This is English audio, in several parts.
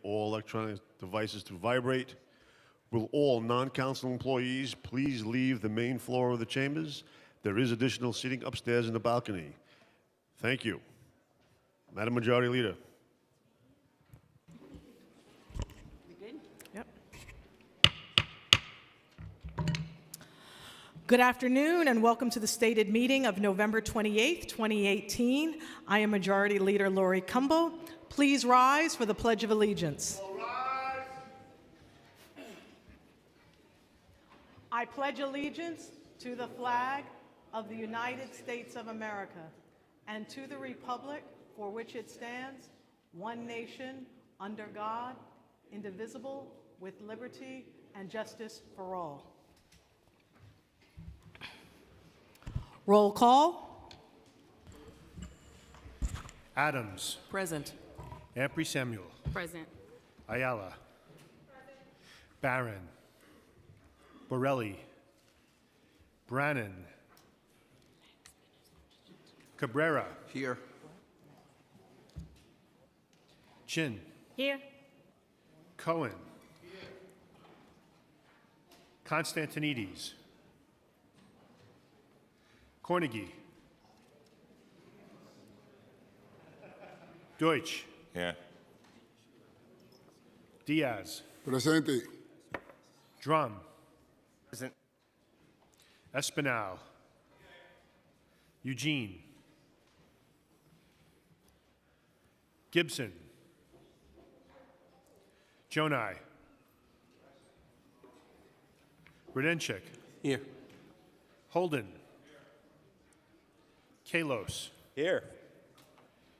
all electronic devices to vibrate. Will all non-council employees please leave the main floor of the chambers? There is additional seating upstairs in the balcony. Thank you. Madam Majority Leader. Good afternoon and welcome to the stated meeting of November 28th, 2018. I am Majority Leader Lori Cumbo. Please rise for the Pledge of Allegiance. I pledge allegiance to the flag of the United States of America and to the republic for which it stands, one nation, under God, indivisible, with liberty and justice for all. Roll call. Adams. Present. Ampry Samuel. Present. Ayala. Barron. Borelli. Brannan. Cabrera. Here. Chin. Here. Cohen. Constantinides. Cornegie. Deutsch. Here. Diaz. Presente. Drum. Present. Espinal. Eugene. Gibson. Jonai. Rudenchik. Here. Holden. Kalos. Here.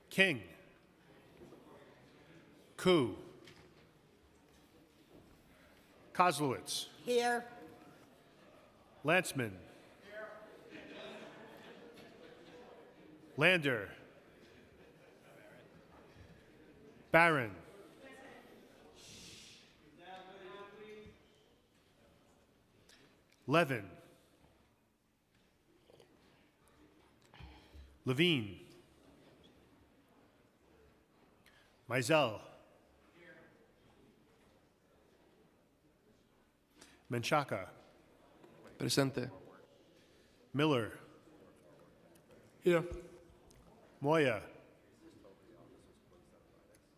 King. Koo. Kozlowitz. Here. Lanceman. Lander. Barron. Levin. Levine. Mizell. Menchaca. Presente. Miller. Here. Moya.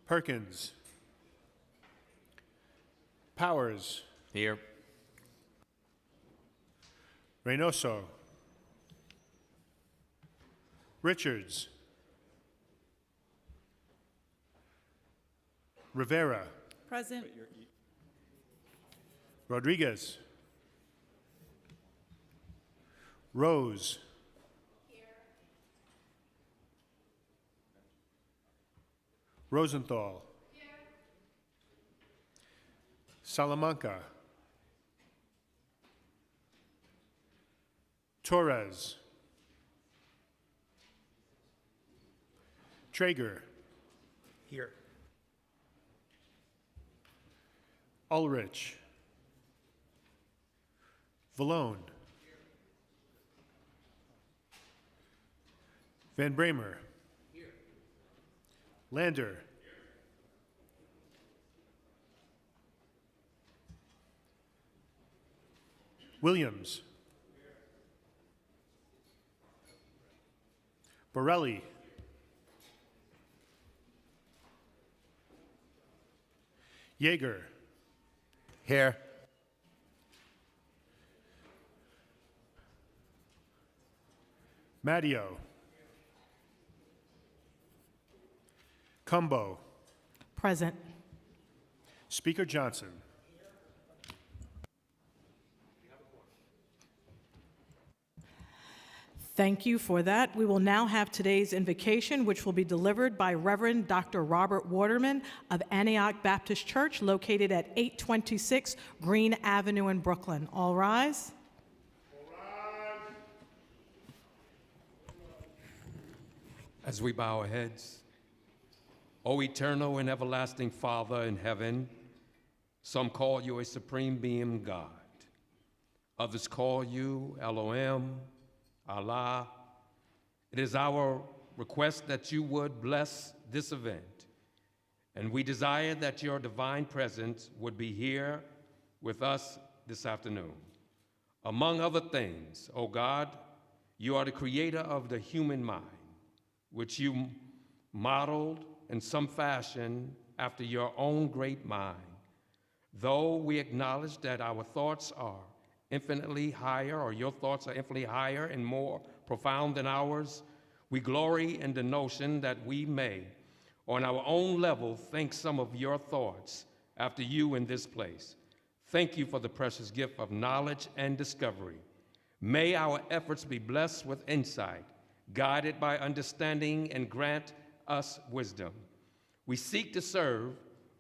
Perkins. Powers. Here. Reynoso. Richards. Rivera. Present. Rodriguez. Rose. Rosenthal. Salamanca. Torres. Traeger. Here. Ulrich. Vallone. Van Bramer. Lander. Williams. Borelli. Yeager. Here. Matteo. Cumbo. Present. Speaker Johnson. Thank you for that. We will now have today's invocation, which will be delivered by Reverend Dr. Robert Waterman of Antioch Baptist Church, located at 826 Green Avenue in Brooklyn. All rise. As we bow our heads, O eternal and everlasting Father in heaven, some call you a supreme being God. Others call you Elohim, Allah. It is our request that you would bless this event And we desire that your divine presence would be here with us this afternoon. Among other things, O God, you are the creator of the human mind, which you modeled in some fashion after your own great mind. Though we acknowledge that our thoughts are infinitely higher, or your thoughts are infinitely higher and more profound than ours, we glory in the notion that we may, on our own level, think some of your thoughts after you in this place. Thank you for the precious gift of knowledge and discovery. May our efforts be blessed with insight, guided by understanding, and grant us wisdom. We seek to serve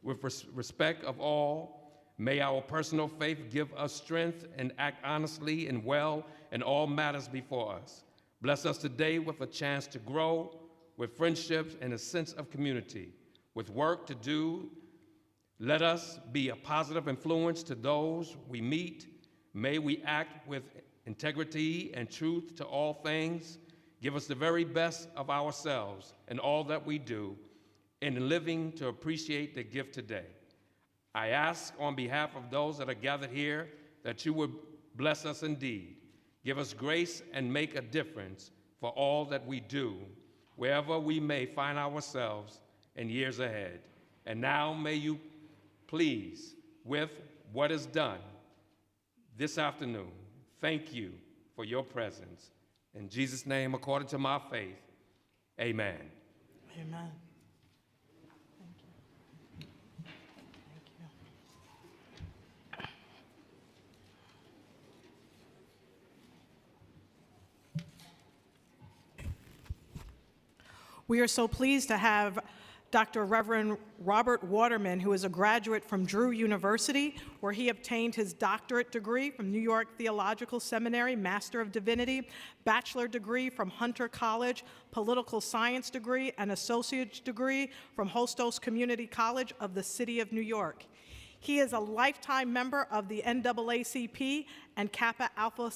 with respect of all. May our personal faith give us strength and act honestly and well in all matters before us. Bless us today with a chance to grow, with friendships and a sense of community, with work to do. Let us be a positive influence to those we meet. May we act with integrity and truth to all things. Give us the very best of ourselves in all that we do, in living to appreciate the gift today. I ask on behalf of those that are gathered here that you would bless us indeed. Give us grace and make a difference for all that we do, wherever we may find ourselves in years ahead. And now may you please, with what is done this afternoon, thank you for your presence. In Jesus' name, according to my faith, amen. Amen. We are so pleased to have Dr. Reverend Robert Waterman, who is a graduate from Drew University, where he obtained his doctorate degree from New York Theological Seminary, Master of Divinity, bachelor degree from Hunter College, political science degree, and associate's degree from Hostos Community College of the City of New York. He is a lifetime member of the NAACP and Kappa Alpha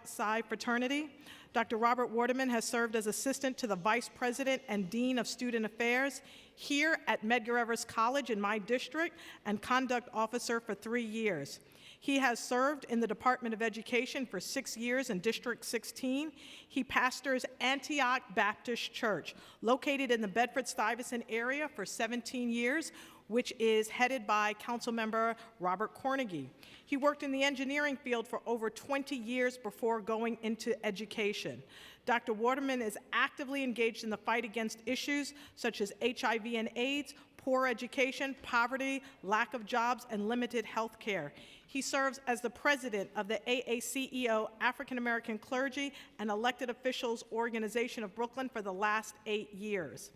Psi fraternity. Dr. Robert Waterman has served as assistant to the Vice President and Dean of Student Affairs here at Medgar Evers College in my district, and conduct officer for 3 years. He has served in the Department of Education for 6 years in District 16. He pastors Antioch Baptist Church, located in the Bedford-Stuyvesant area, for 17 years, which is headed by Councilmember Robert Cornegy. He worked in the engineering field for over 20 years before going into education. Dr. Waterman is actively engaged in the fight against issues such as HIV and AIDS, poor education, poverty, lack of jobs, and limited health care. He serves as the president of the AACEO, African American Clergy and Elected Officials Organization of Brooklyn, for the last 8 years.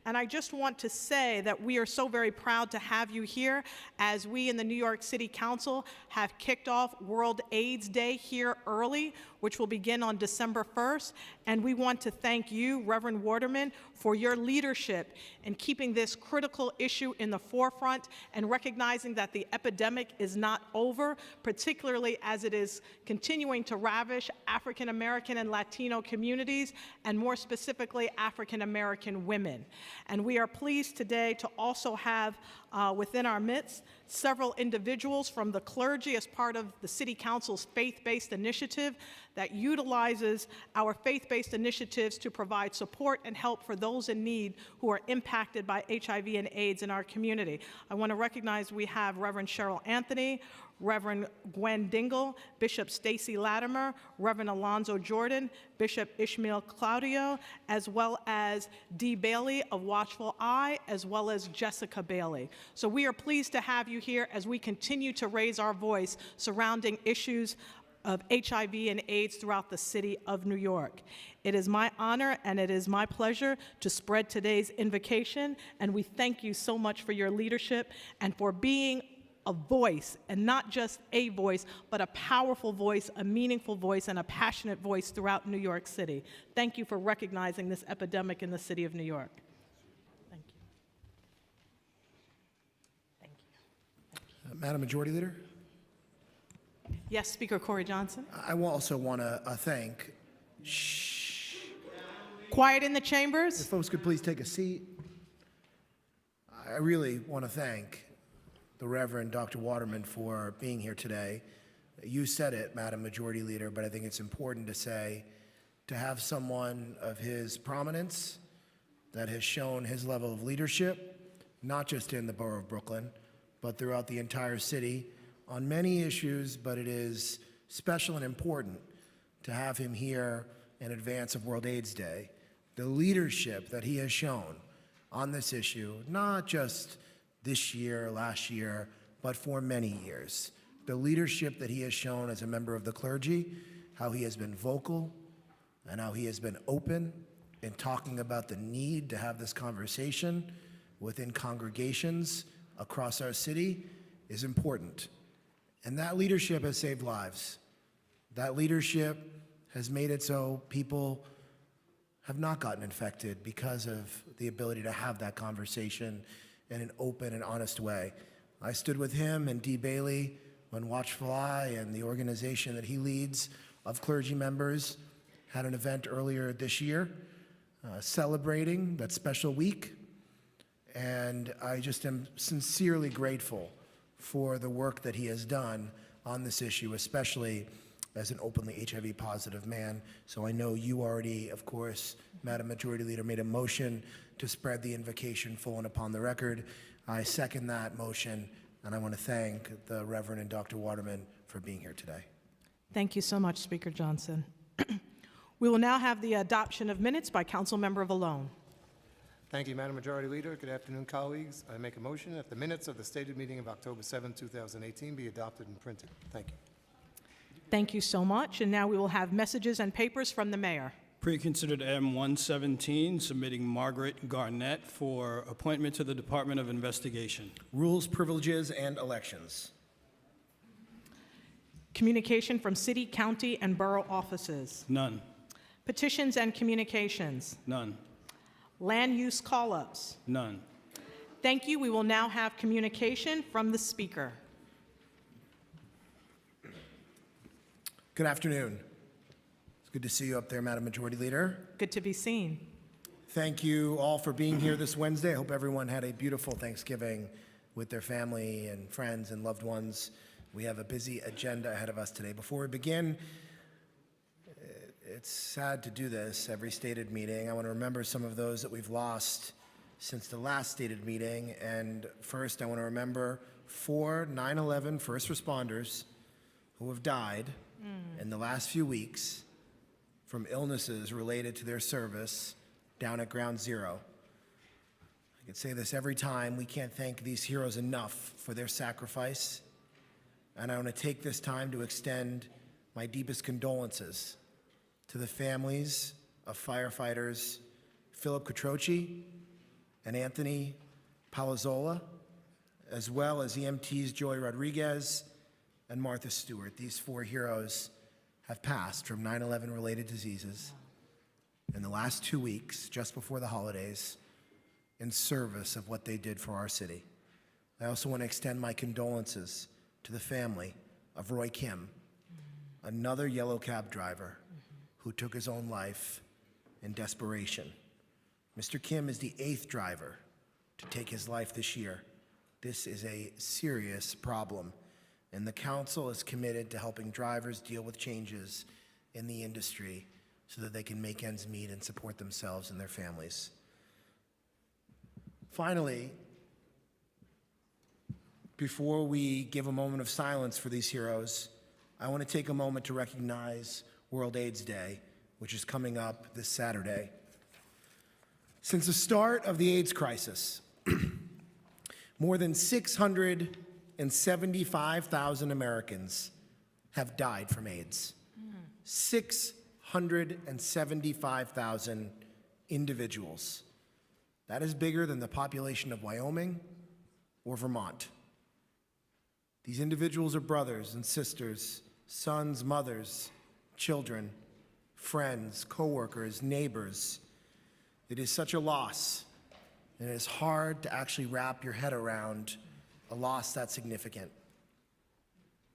And I just want to say that we are so very proud to have you here, as we in the New York City Council have kicked off World AIDS Day here early, which will begin on December 1st. And we want to thank you, Reverend Waterman, for your leadership in keeping this critical issue in the forefront and recognizing that the epidemic is not over, particularly as it is continuing to ravish African American and Latino communities, and more specifically, African American women. And we are pleased today to also have within our midst several individuals from the clergy as part of the City Council's faith-based initiative that utilizes our faith-based initiatives to provide support and help for those in need who are impacted by HIV and AIDS in our community. I want to recognize we have Reverend Cheryl Anthony, Reverend Gwen Dingle, Bishop Stacy Latimer, Reverend Alonzo Jordan, Bishop Ishmael Claudio, as well as Dee Bailey of Watchful Eye, as well as Jessica Bailey. So we are pleased to have you here as we continue to raise our voice surrounding issues of HIV and AIDS throughout the city of New York. It is my honor and it is my pleasure to spread today's invocation, and we thank you so much for your leadership and for being a voice, and not just a voice, but a powerful voice, a meaningful voice, and a passionate voice throughout New York City. Thank you for recognizing this epidemic in the city of New York. Thank you. Thank you. Madam Majority Leader? Yes, Speaker Corey Johnson. I also want to thank. Quiet in the If chambers. folks could please take a seat. I really want to thank the Reverend Dr. Waterman for being here today. You said it, Madam Majority Leader, but I think it's important to say, to have someone of his prominence that has shown his level of leadership, not just in the borough of Brooklyn, but throughout the entire city on many issues, but it is special and important to have him here in advance of World AIDS Day. The leadership that he has shown on this issue, not just this year, last year, but for many years. The leadership that he has shown as a member of the clergy, how he has been vocal and how he has been open in talking about the need to have this conversation within congregations across our city is important. And that leadership has saved lives. That leadership has made it so people have not gotten infected because of the ability to have that conversation in an open and honest way. I stood with him and Dee Bailey when Watchful Eye and the organization that he leads of clergy members had an event earlier this year celebrating that special week. And I just am sincerely grateful for the work that he has done on this issue, especially as an openly HIV positive man. So I know you already, of course, Madam Majority Leader, made a motion to spread the invocation full and upon the record. I second that motion, and I want to thank the Reverend and Dr. Waterman for being here today. Thank you so much, Speaker Johnson. We will now have the adoption of minutes by Council Member Vallone. Thank you, Madam Majority Leader. Good afternoon, colleagues. I make a motion that the minutes of the stated meeting of October 7, 2018 be adopted and printed. Thank you. Thank you so much. And now we will have messages and papers from the mayor. Pre-considered M117, submitting Margaret Garnett for appointment to the Department of Investigation. Rules, privileges, and elections. Communication from city, county, and borough offices. None. Petitions and communications. None. Land use call-ups. None. Thank you. We will now have communication from the speaker. Good afternoon. It's good to see you up there, Madam Majority Leader. Good to be seen. Thank you all for being here this Wednesday. I hope everyone had a beautiful Thanksgiving with their family and friends and loved ones. We have a busy agenda ahead of us today. Before we begin, it's sad to do this every stated meeting. I want to remember some of those that we've lost since the last stated meeting. And first, I want to remember 4 9/11 first responders who have died in the last few weeks from illnesses related to their service down at Ground Zero. I can say this every time. We can't thank these heroes enough for their sacrifice. And I want to take this time to extend my deepest condolences to the families of firefighters Philip Catroci and Anthony Palazzola, as well as EMTs Joy Rodriguez and Martha Stewart. These 4 heroes have passed from 9/11 related diseases in the last 2 weeks, just before the holidays, in service of what they did for our city. I also want to extend my condolences to the family of Roy Kim, another yellow cab driver who took his own life in desperation. Mr. Kim is the 8th driver to take his life this year. This is a serious problem, and the council is committed to helping drivers deal with changes in the industry so that they can make ends meet and support themselves and their families. Finally, before we give a moment of silence for these heroes, I want to take a moment to recognize World AIDS Day, which is coming up this Saturday. Since the start of the AIDS crisis, more than 675,000 Americans have died from AIDS. 675,000 individuals. That is bigger than the population of Wyoming or Vermont. These individuals are brothers and sisters, sons, mothers, children, friends, coworkers, neighbors. It is such a loss, and it is hard to actually wrap your head around a loss that significant.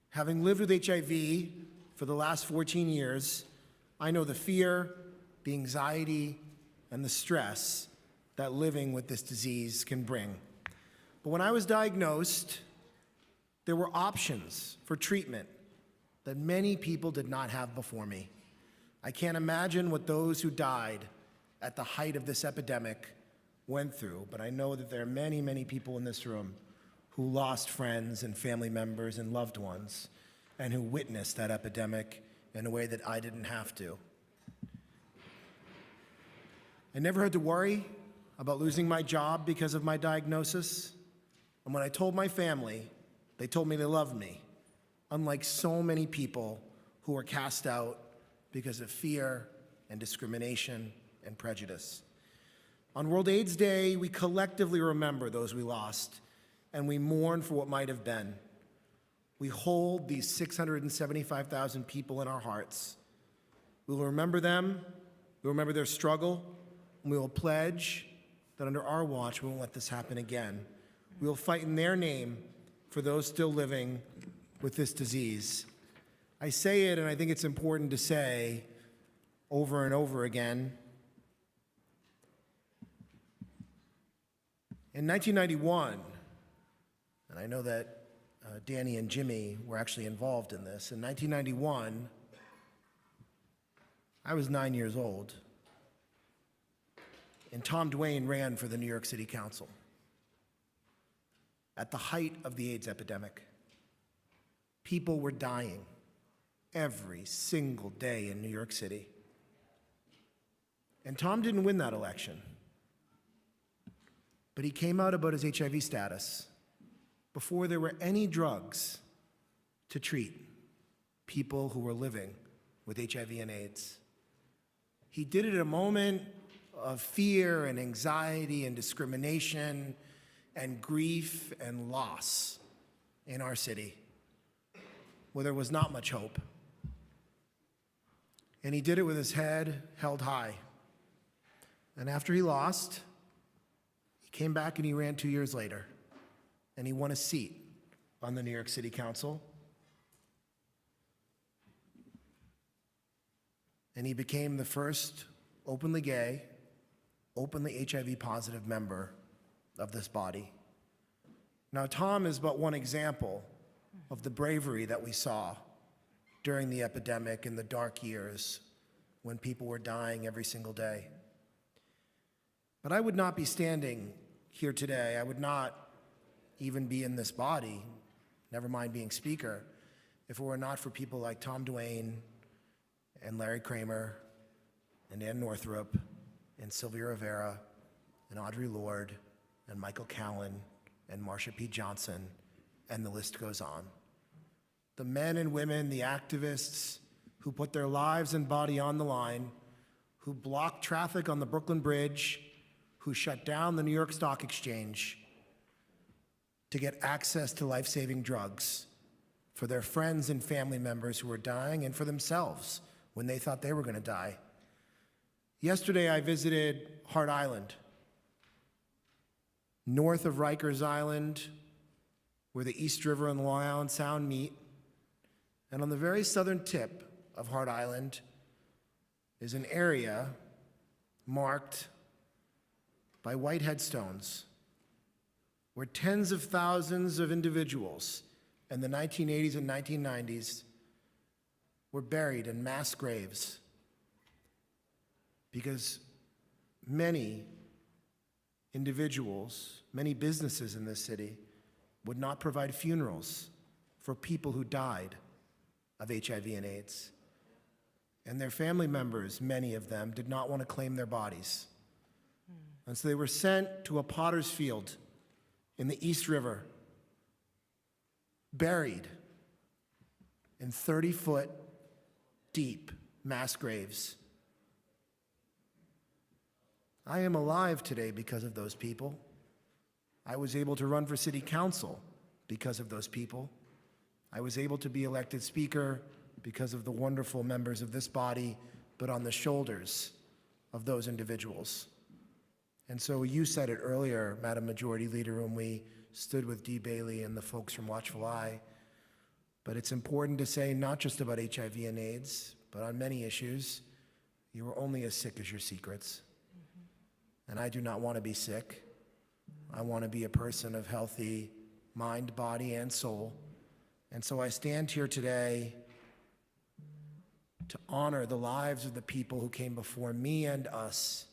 Having lived with HIV for the last 14 years, I know the fear, the anxiety, and the stress that living with this disease can bring. But when I was diagnosed, there were options for treatment that many people did not have before me. I can't imagine what those who died at the height of this epidemic went through, but I know that there are many, many people in this room who lost friends and family members and loved ones, and who witnessed that epidemic in a way that I didn't have to. I never had to worry about losing my job because of my diagnosis. And when I told my family, they told me they loved me, unlike so many people who were cast out because of fear and discrimination and prejudice. On World AIDS Day, we collectively remember those we lost, and we mourn for what might have been. We hold these 675,000 people in our hearts. We will remember them, we will remember their struggle, and we will pledge that under our watch we won't let this happen again. We will fight in their name for those still living with this disease. I say it, and I think it's important to say over and over again. In 1991, and I know that Danny and Jimmy were actually involved in this. In 1991, I was 9 years old, and Tom Duane ran for the New York City Council at the height of the AIDS epidemic. People were dying every single day in New York City. And Tom didn't win that election, but he came out about his HIV status before there were any drugs to treat people who were living with HIV and AIDS. He did it at a moment of fear and anxiety and discrimination and grief and loss in our city, where there was not much hope. And he did it with his head held high. And after he lost, he came back and he ran 2 years later, and he won a seat on the New York City Council. And he became the first openly gay, openly HIV positive member of this body. Now, Tom is but one example of the bravery that we saw during the epidemic in the dark years when people were dying every single day. But I would not be standing here today. I would not even be in this body, never mind being speaker, if it were not for people like Tom Duane and Larry Kramer and Ann Northrup and Sylvia Rivera and Audre Lorde and Michael Cowan and Marsha P. Johnson, and the list goes on. The men and women, the activists who put their lives and body on the line, who blocked traffic on the Brooklyn Bridge, who shut down the New York Stock Exchange to get access to life-saving drugs for their friends and family members who were dying and for themselves when they thought they were going to die. Yesterday, I visited Hart Island, north of Rikers Island, where the East River and Long Island Sound meet. And on the very southern tip of Hart Island is an area marked by white headstones where tens of thousands of individuals in the 1980s and 1990s were buried in mass graves because many individuals, many businesses in this city would not provide funerals for people who died of HIV and AIDS. And their family members, many of them, did not want to claim their bodies. And so they were sent to a potter's field in the East River, buried in 30-foot deep mass graves. I am alive today because of those people. I was able to run for city council because of those people. I was able to be elected speaker because of the wonderful members of this body, but on the shoulders of those individuals. And so you said it earlier, Madam Majority Leader, when we stood with Dee Bailey and the folks from Watchful Eye. But it's important to say not just about HIV and AIDS, but on many issues, you are only as sick as your secrets. And I do not want to be sick. I want to be a person of healthy mind, body, and soul. And so I stand here today to honor the lives of the people who came before me and us,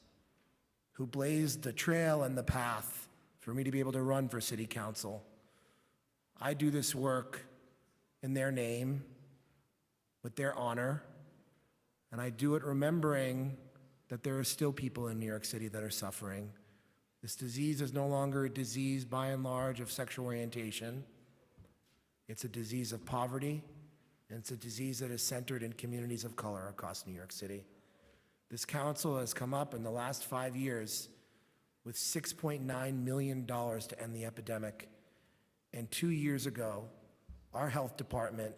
who blazed the trail and the path for me to be able to run for city council. I do this work in their name, with their honor, and I do it remembering that there are still people in New York City that are suffering. This disease is no longer a disease, by and large, of sexual orientation. It's a disease of poverty, and it's a disease that is centered in communities of color across New York City. This council has come up in the last 5 years with $6.9 million to end the epidemic. And 2 years ago, our health department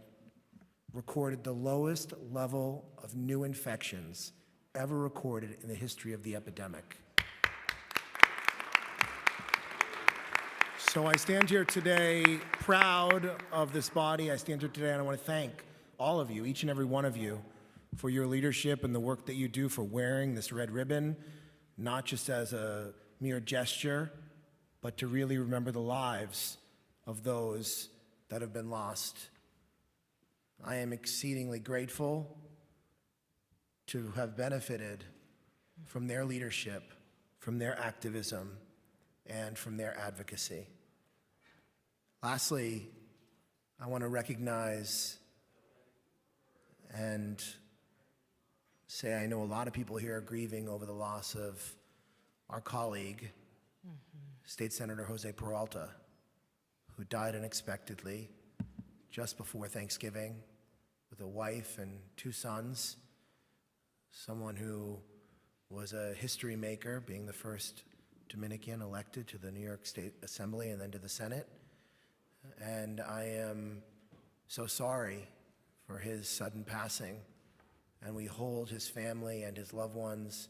recorded the lowest level of new infections ever recorded in the history of the epidemic. So I stand here today proud of this body. I stand here today and I want to thank all of you, each and every one of you, for your leadership and the work that you do for wearing this red ribbon, not just as a mere gesture, but to really remember the lives of those that have been lost. I am exceedingly grateful to have benefited from their leadership, from their activism, and from their advocacy. Lastly, I want to recognize and say I know a lot of people here are grieving over the loss of our colleague, State Senator Jose Peralta, who died unexpectedly just before Thanksgiving with a wife and 2 sons, someone who was a history maker, being the first Dominican elected to the New York State Assembly and then to the Senate. And I am so sorry for his sudden passing, and we hold his family and his loved ones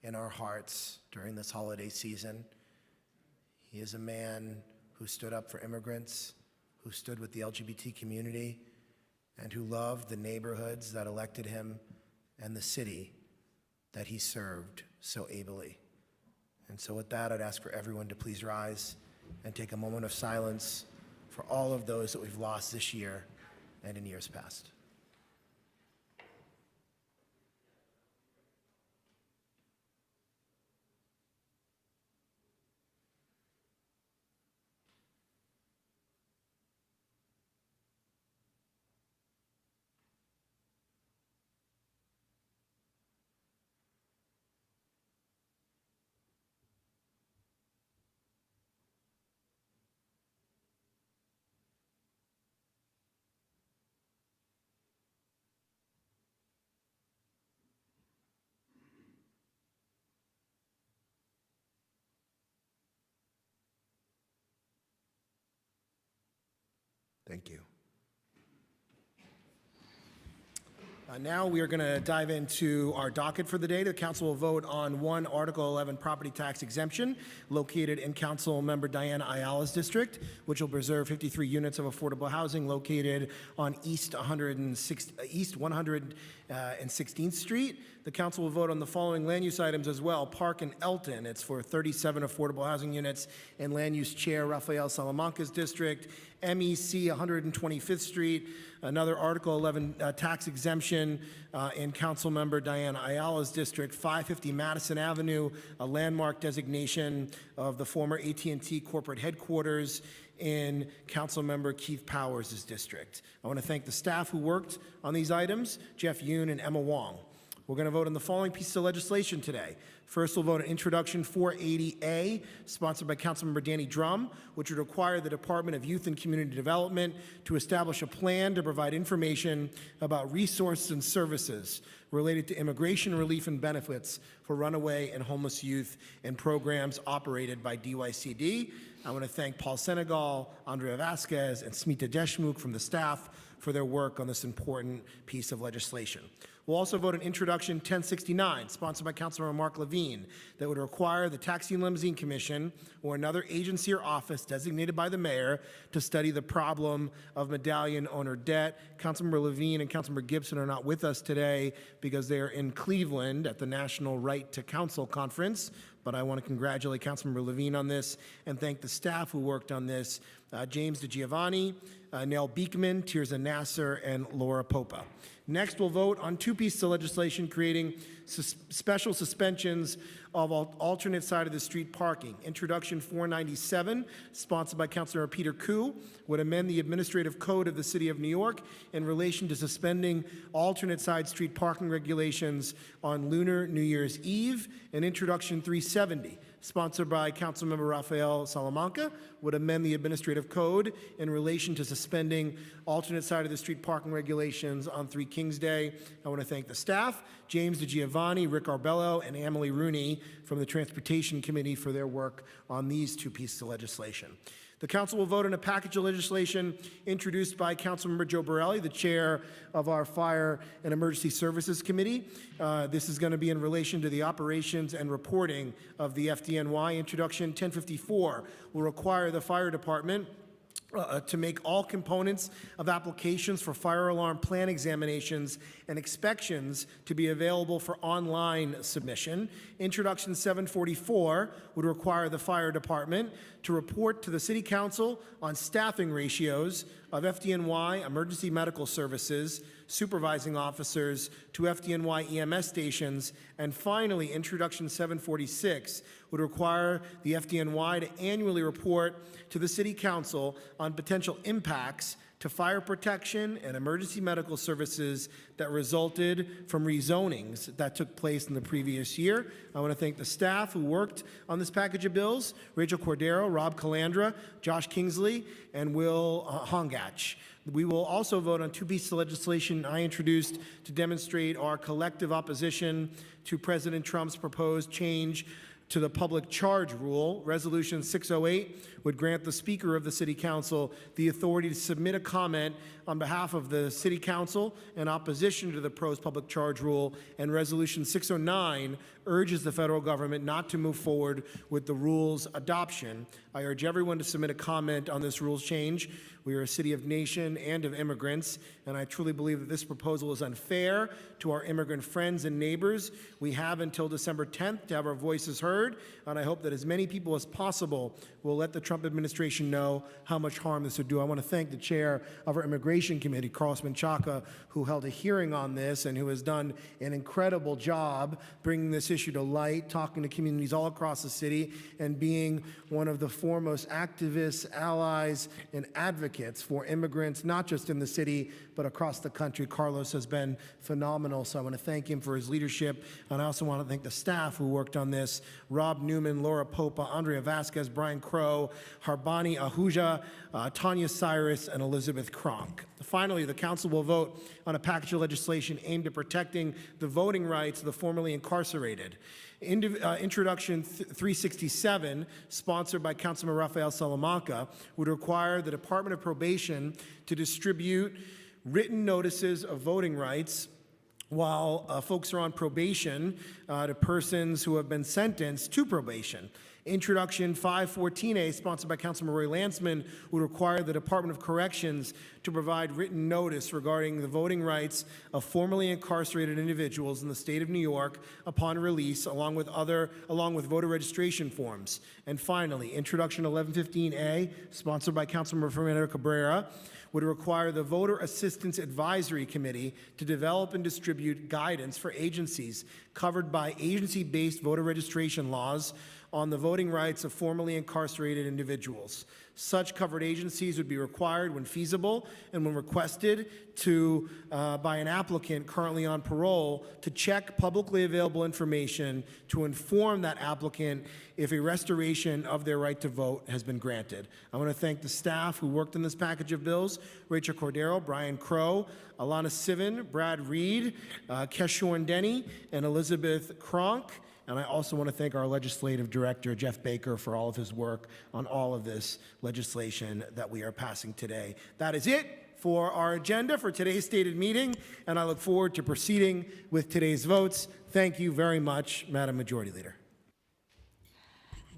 in our hearts during this holiday season. He is a man who stood up for immigrants, who stood with the LGBT community, and who loved the neighborhoods that elected him and the city that he served so ably. And so with that, I'd ask for everyone to please rise and take a moment of silence for all of those that we've lost this year and in years past. Thank you. Now we are going to dive into our docket for the day. The council will vote on one Article 11 property tax exemption located in Council Member Diana Ayala's district, which will preserve 53 units of affordable housing located on East 116th Street. The council will vote on the following land use items as well. Park in Elton, it's for 37 affordable housing units in Land Use Chair Rafael Salamanca's district. MEC 125th Street, another Article 11 tax exemption in Councilmember Diana Ayala's district. 550 Madison Avenue, a landmark designation of the former AT&T corporate headquarters in Councilmember Keith Powers' district. I want to thank the staff who worked on these items, Jeff Yoon and Emma Wong. We're going to vote on the following pieces of legislation today. First, we'll vote on Introduction 480A, sponsored by Councilmember Danny Drum, which would require the Department of Youth and Community Development to establish a plan to provide information about resources and services related to immigration relief and benefits for runaway and homeless youth and programs operated by DYCD. I want to thank Paul Senegal, Andrea Vasquez, and Smita Deshmukh from the staff for their work on this important piece of legislation. We'll also vote on Introduction 1069, sponsored by Councilmember Mark Levine, that would require the Taxi and Limousine Commission or another agency or office designated by the mayor to study the problem of medallion owner debt. Councilmember Levine and Councilmember Gibson are not with us today because they are in Cleveland at the National Right to Counsel Conference, but I want to congratulate Councilmember Levine on this and thank the staff who worked on this, James DeGiovanni, Nell Beekman, Tirza Nasser, and Laura Popa. Next, we'll vote on two pieces of legislation creating special suspensions of alternate side of the street parking. Introduction 497, sponsored by Councilor Peter Koo, would amend the administrative code of the City of New York in relation to suspending alternate side street parking regulations on Lunar New Year's Eve. And Introduction 370, sponsored by Councilmember Rafael Salamanca, would amend the administrative code in relation to suspending alternate side of the street parking regulations on 3 Kings Day. I want to thank the staff, James DeGiovanni, Rick Arbello, and Emily Rooney from the Transportation Committee for their work on these two pieces of legislation. The council will vote on a package of legislation introduced by Councilmember Joe Borelli, the chair of our Fire and Emergency Services Committee. This is going to be in relation to the operations and reporting of the FDNY. Introduction 1054 will require the fire department to make all components of applications for fire alarm plan examinations and inspections to be available for online submission. Introduction 744 would require the fire department to report to the City Council on staffing ratios of FDNY emergency medical services, supervising officers to FDNY EMS stations, and finally, Introduction 746 would require the FDNY to annually report to the City Council on potential impacts to fire protection and emergency medical services that resulted from rezonings that took place in the previous year. I want to thank the staff who worked on this package of bills, Rachel Cordero, Rob Calandra, Josh Kingsley, and Will Hongach. We will also vote on two pieces of legislation I introduced to demonstrate our collective opposition to President Trump's proposed change to the public charge rule. Resolution 608 would grant the Speaker of the City Council the authority to submit a comment on behalf of the City Council in opposition to the proposed public charge rule, and Resolution 609 urges the federal government not to move forward with the rule's adoption. I urge everyone to submit a comment on this rule's change. We are a city of nation and of immigrants, and I truly believe that this proposal is unfair to our immigrant friends and neighbors. We have until December 10th to have our voices heard, and I hope that as many people as possible will let the Trump administration know how much harm this would do. I want to thank the chair of our Immigration Committee, Carlos Menchaca, who held a hearing on this and who has done an incredible job bringing this issue to light, talking to communities all across the city, and being one of the foremost activists, allies, and advocates for immigrants, not just in the city, but across the country. Carlos has been phenomenal, so I want to thank him for his leadership, and I also want to thank the staff who worked on this, Rob Newman, Laura Popa, Andrea Vasquez, Brian Crow, Harbani Ahuja, Tanya Cyrus, and Elizabeth Kronk. Finally, the council will vote on a package of legislation aimed at protecting the voting rights of the formerly incarcerated. Introduction 367, sponsored by Councilman Rafael Salamanca, would require the Department of Probation to distribute written notices of voting rights while folks are on probation to persons who have been sentenced to probation. Introduction 514A, sponsored by Councilman Roy Lansman, would require the Department of Corrections to provide written notice regarding the voting rights of formerly incarcerated individuals in the state of New York upon release, along with voter registration forms. And finally, Introduction 1115A, sponsored by Councilman Fernando Cabrera, would require the Voter Assistance Advisory Committee to develop and distribute guidance for agencies covered by agency-based voter registration laws on the voting rights of formerly incarcerated individuals. Such covered agencies would be required when feasible and when requested by an applicant currently on parole to check publicly available information to inform that applicant if a restoration of their right to vote has been granted. I want to thank the staff who worked on this package of bills, Rachel Cordero, Brian Crow, Alana Sivan, Brad Reed, Keshorn Denny, and Elizabeth Kronk. And I also want to thank our legislative director, Jeff Baker, for all of his work on all of this legislation that we are passing today. That is it for our agenda for today's stated meeting, and I look forward to proceeding with today's votes. Thank you very much, Madam Majority Leader.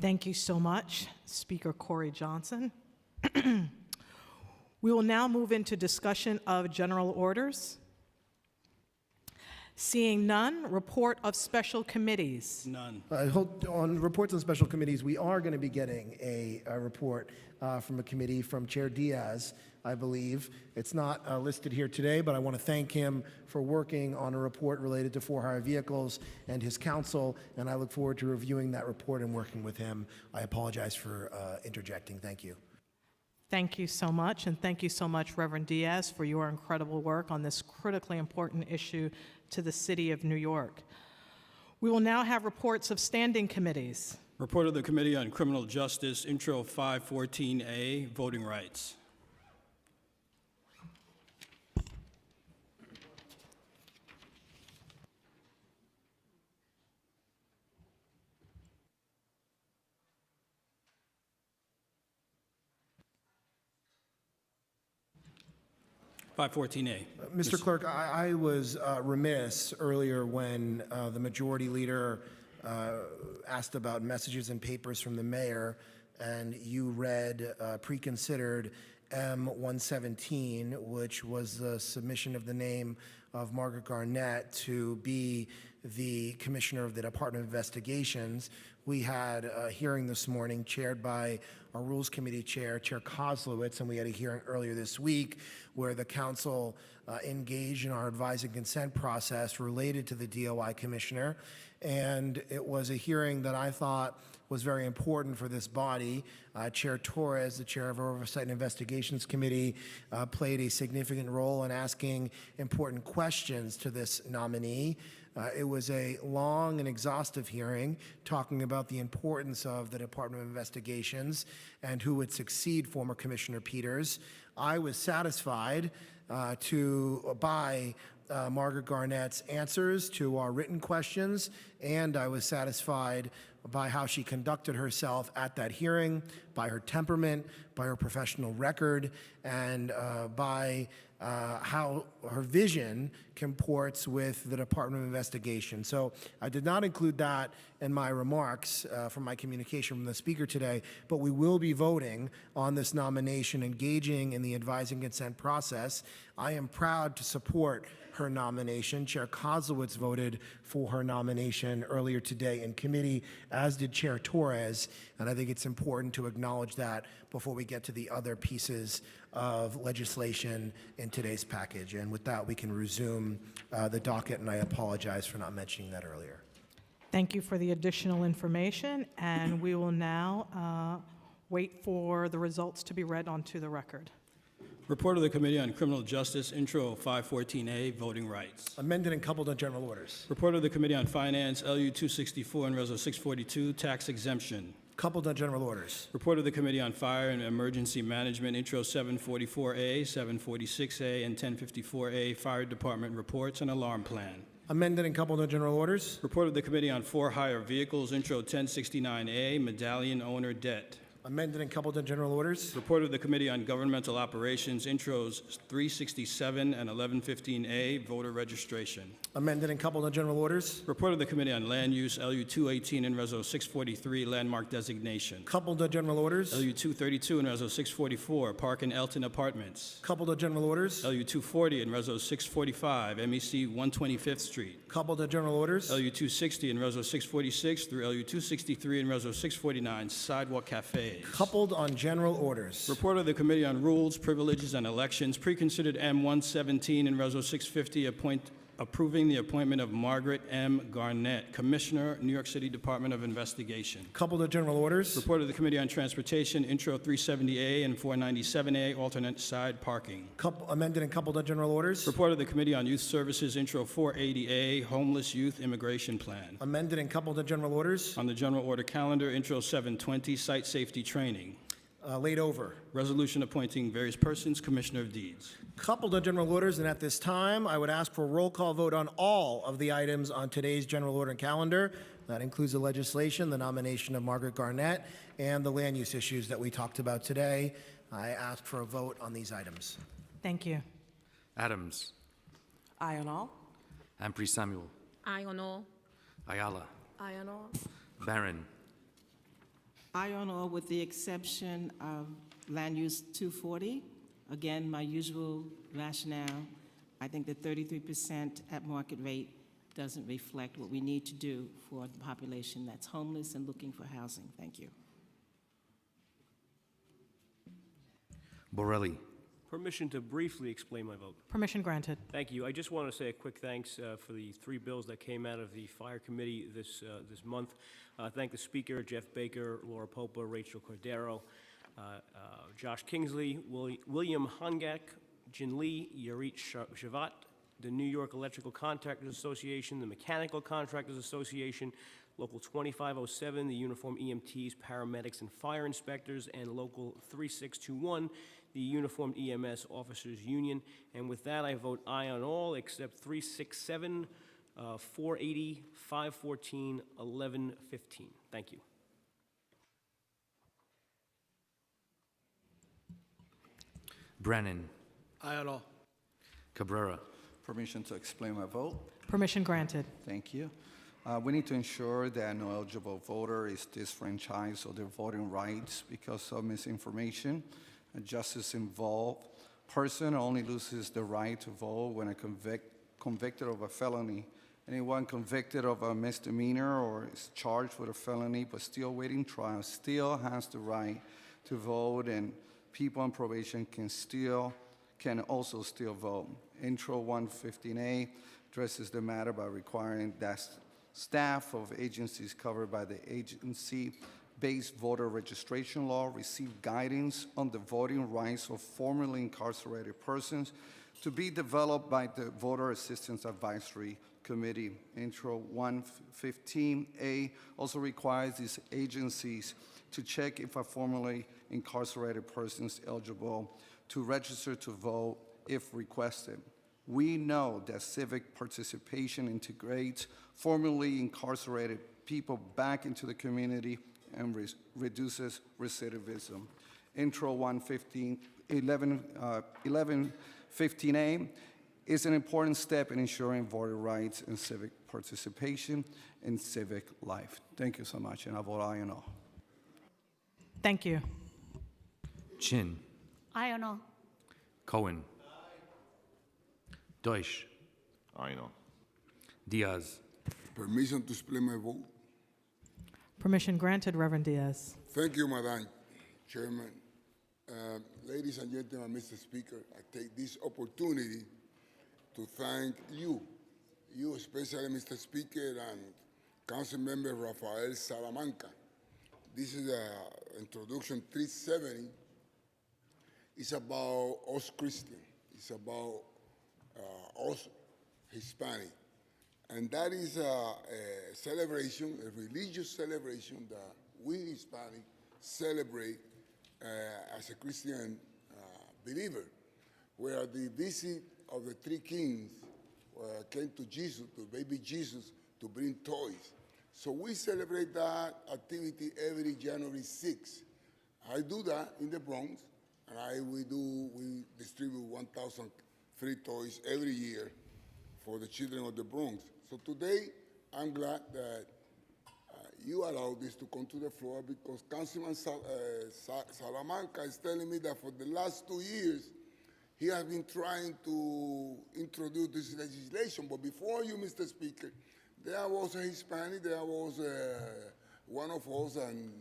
Thank you so much, Speaker Corey Johnson. We will now move into discussion of general orders. Seeing none, report of special committees. None. On reports on special committees, we are going to be getting a report from a committee from Chair Diaz, I believe. It's not listed here today, but I want to thank him for working on a report related to for-hire vehicles and his counsel, and I look forward to reviewing that report and working with him. I apologize for interjecting. Thank you. Thank you so much, and thank you so much, Reverend Diaz, for your incredible work on this critically important issue to the city of New York. We will now have reports of standing committees. Report of the Committee on Criminal Justice, Intro 514A, Voting Rights. Mr. Clerk, I was remiss earlier when the majority leader asked about messages and papers from the mayor, and you read preconsidered M117, which was the submission of the name of Margaret Garnett to be the Commissioner of the Department of Investigations. We had a hearing this morning chaired by our Rules Committee Chair, Chair Kozlowitz, and we had a hearing earlier this week where the council engaged in our advise and consent process related to the DOI Commissioner. And it was a hearing that I thought was very important for this body. Chair Torres, the chair of our Oversight and Investigations Committee, played a significant role in asking important questions to this nominee. It was a long and exhaustive hearing talking about the importance of the Department of Investigations and who would succeed former Commissioner Peters. I was satisfied by Margaret Garnett's answers to our written questions, and I was satisfied by how she conducted herself at that hearing, by her temperament, by her professional record, and by how her vision comports with the Department of Investigation. So I did not include that in my remarks from my communication from the speaker today, but we will be voting on this nomination, engaging in the advise and consent process. I am proud to support her nomination. Chair Kozlowitz voted for her nomination earlier today in committee, as did Chair Torres, and I think it's important to acknowledge that before we get to the other pieces of legislation in today's package. And with that, we can resume the docket, and I apologize for not mentioning that earlier. Thank you for the additional information, and we will now wait for the results to be read onto the record. Report of the Committee on Criminal Justice, Intro 514A, Voting Rights. Amended and coupled on general orders. Report of the Committee on Finance, LU 264 and Reso 642, Tax Exemption. Coupled on general orders. Report of the Committee on Fire and Emergency Management, Intro 744A, 746A, and 1054A, Fire Department Reports and Alarm Plan. Amended and coupled on general orders. Report of the Committee on For-Hire Vehicles, Intro 1069A, Medallion Owner Debt. Amended and coupled on general orders. Report of the Committee on Governmental Operations, Intros 367 and 1115A, Voter Registration. Amended and coupled on general orders. Report of the Committee on Land Use, LU 218 and Reso 643, Landmark Designation. Coupled on general orders. LU 232 and Reso 644, Park and Elton Apartments. Coupled on general orders. LU 240 and Reso 645, MEC 125th Street. Coupled on general orders. LU 260 and Reso 646 through LU 263 and Reso 649, Sidewalk Cafe. Coupled on general orders. Report of the Committee on Rules, Privileges, and Elections, preconsidered M117 and Reso 650, approving the appointment of Margaret M. Garnett, Commissioner, New York City Department of Investigation. Coupled on general orders. Report of the Committee on Transportation, Intro 370A and 497A, alternate side parking. Amended and coupled on general orders. Report of the Committee on Youth Services, Intro 480A, Homeless Youth Immigration Plan. Amended and coupled on general orders. On the general order calendar, Intro 720, Site Safety Training. Laid over. Resolution appointing various persons, Commissioner of Deeds. Coupled on general orders, and at this time, I would ask for a roll call vote on all of the items on today's general order calendar. That includes the legislation, the nomination of Margaret Garnett, and the land use issues that we talked about today. I ask for a vote on these items. Thank you. Adams. Aye on all. Ampry Samuel. Aye on all. Ayala. Aye on all. Barron. Aye on all with the exception of Land Use 240. Again, my usual rationale. I think that 33% at market rate doesn't reflect what we need to do for the population that's homeless and looking for housing. Thank you. Borelli. Permission to briefly explain my vote. Permission granted. Thank you. I just want to say a quick thanks for the 3 bills that came out of the Fire Committee this month. Thank the Speaker, Jeff Baker, Laura Popa, Rachel Cordero, Josh Kingsley, William Hungak, Jin Lee, Yarit Shavat, the New York Electrical Contractors Association, the Mechanical Contractors Association, Local 2507, the Uniform EMTs, Paramedics, and Fire Inspectors, and Local 3621, the Uniformed EMS Officers Union. And with that, I vote aye on all except 367, 480, 514, 1115. Thank you. Brennan. Aye on all. Cabrera. Permission to explain my vote. Permission granted. Thank you. We need to ensure that no eligible voter is disfranchised of their voting rights because of misinformation. A justice-involved person only loses the right to vote when convicted of a felony. Anyone convicted of a misdemeanor or is charged with a felony but still waiting trial still has the right to vote, and people on probation can also still vote. Intro 115A addresses the matter by requiring that staff of agencies covered by the agency-based voter registration law receive guidance on the voting rights of formerly incarcerated persons to be developed by the Voter Assistance Advisory Committee. Intro 115A also requires these agencies to check if a formerly incarcerated person is eligible to register to vote if requested. We know that civic participation integrates formerly incarcerated people back into the community and reduces recidivism. Intro 1115A is an important step in ensuring voter rights and civic participation in civic life. Thank you so much, and I vote aye on all. Thank you. Chin. Aye on all. Cohen. Deutsch. Aye no. Diaz. Permission to explain my vote. Permission granted, Reverend Diaz. Thank you, Madam Chairman. Ladies and gentlemen, Mr. Speaker, I take this opportunity to thank you especially, Mr. Speaker, and Council Member Rafael Salamanca. This is introduction 370. It's about us Christian. It's about us Hispanic. And that is a celebration, a religious celebration that we Hispanic celebrate as a Christian believer, where the visit of the 3 kings came to Jesus, to baby Jesus, to bring toys. So we celebrate that activity every January 6th. I do that in the Bronx, and we distribute 1,000 free toys every year for the children of the Bronx. So today, I'm glad that you allowed this to come to the floor, because Councilman Salamanca is telling me that for the last 2 years, he has been trying to introduce this legislation. But before you, Mr. Speaker, there was a Hispanic, there was one of us, and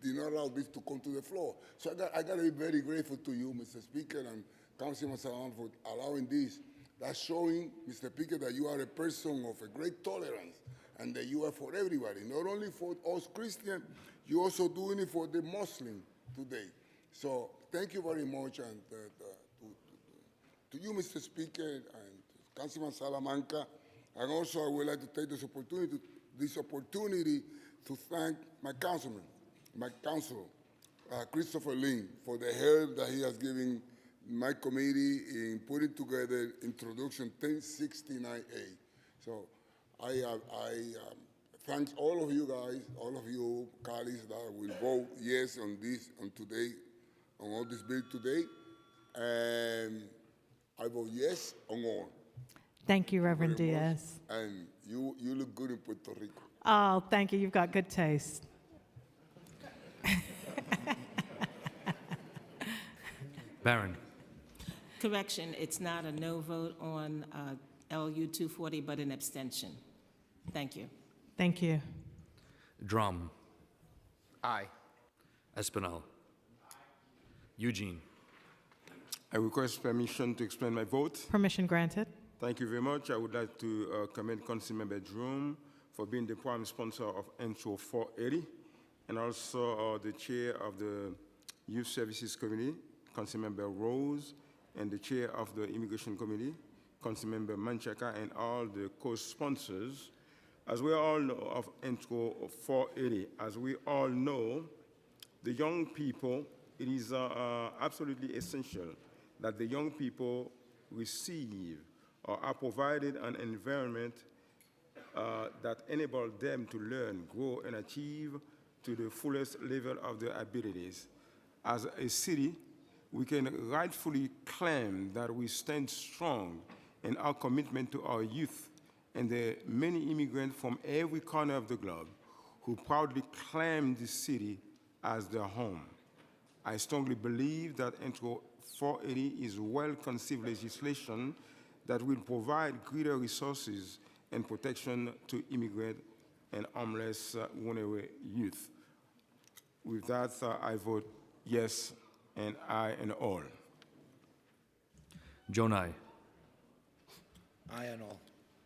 did not allow this to come to the floor. So I got to be very grateful to you, Mr. Speaker, and Councilman Salamanca for allowing this. That's showing, Mr. Speaker, that you are a person of a great tolerance, and that you are for everybody, not only for us Christians, you're also doing it for the Muslim today. So thank you very much, and to you, Mr. Speaker, and Councilman Salamanca. And also I would like to take this opportunity to thank my councilman, my councilor, Christopher Lynn, for the help that he has given my committee in putting together Introduction 1069A. So I thank all of you guys, all of you colleagues that will vote yes on this, on today, on all this bill today. And I vote yes on all. Thank you, Reverend Diaz. And you look good in Puerto Rico. Oh, thank you. You've got good taste. Barron. Correction, it's not a no vote on LU 240, but an abstention. Thank you. Thank you. Drum. Aye. Espinal. Eugene. I request permission to explain my vote. Permission granted. Thank you very much. I would like to commend Councilmember Drum for being the prime sponsor of Intro 480, and also the chair of the Youth Services Committee, Councilmember Rose, and the chair of the Immigration Committee, Councilmember Manchaka, and all the co-sponsors. As we all know of Intro 480, as we all know, the young people, it is absolutely essential that the young people receive or are provided an environment that enables them to learn, grow, and achieve to the fullest level of their abilities. As a city, we can rightfully claim that we stand strong in our commitment to our youth and the many immigrants from every corner of the globe who proudly claim this city as their home. I strongly believe that Intro 480 is well-conceived legislation that will provide greater resources and protection to immigrant and homeless runaway youth. With that, I vote yes and aye and all. Jonai. Aye and all.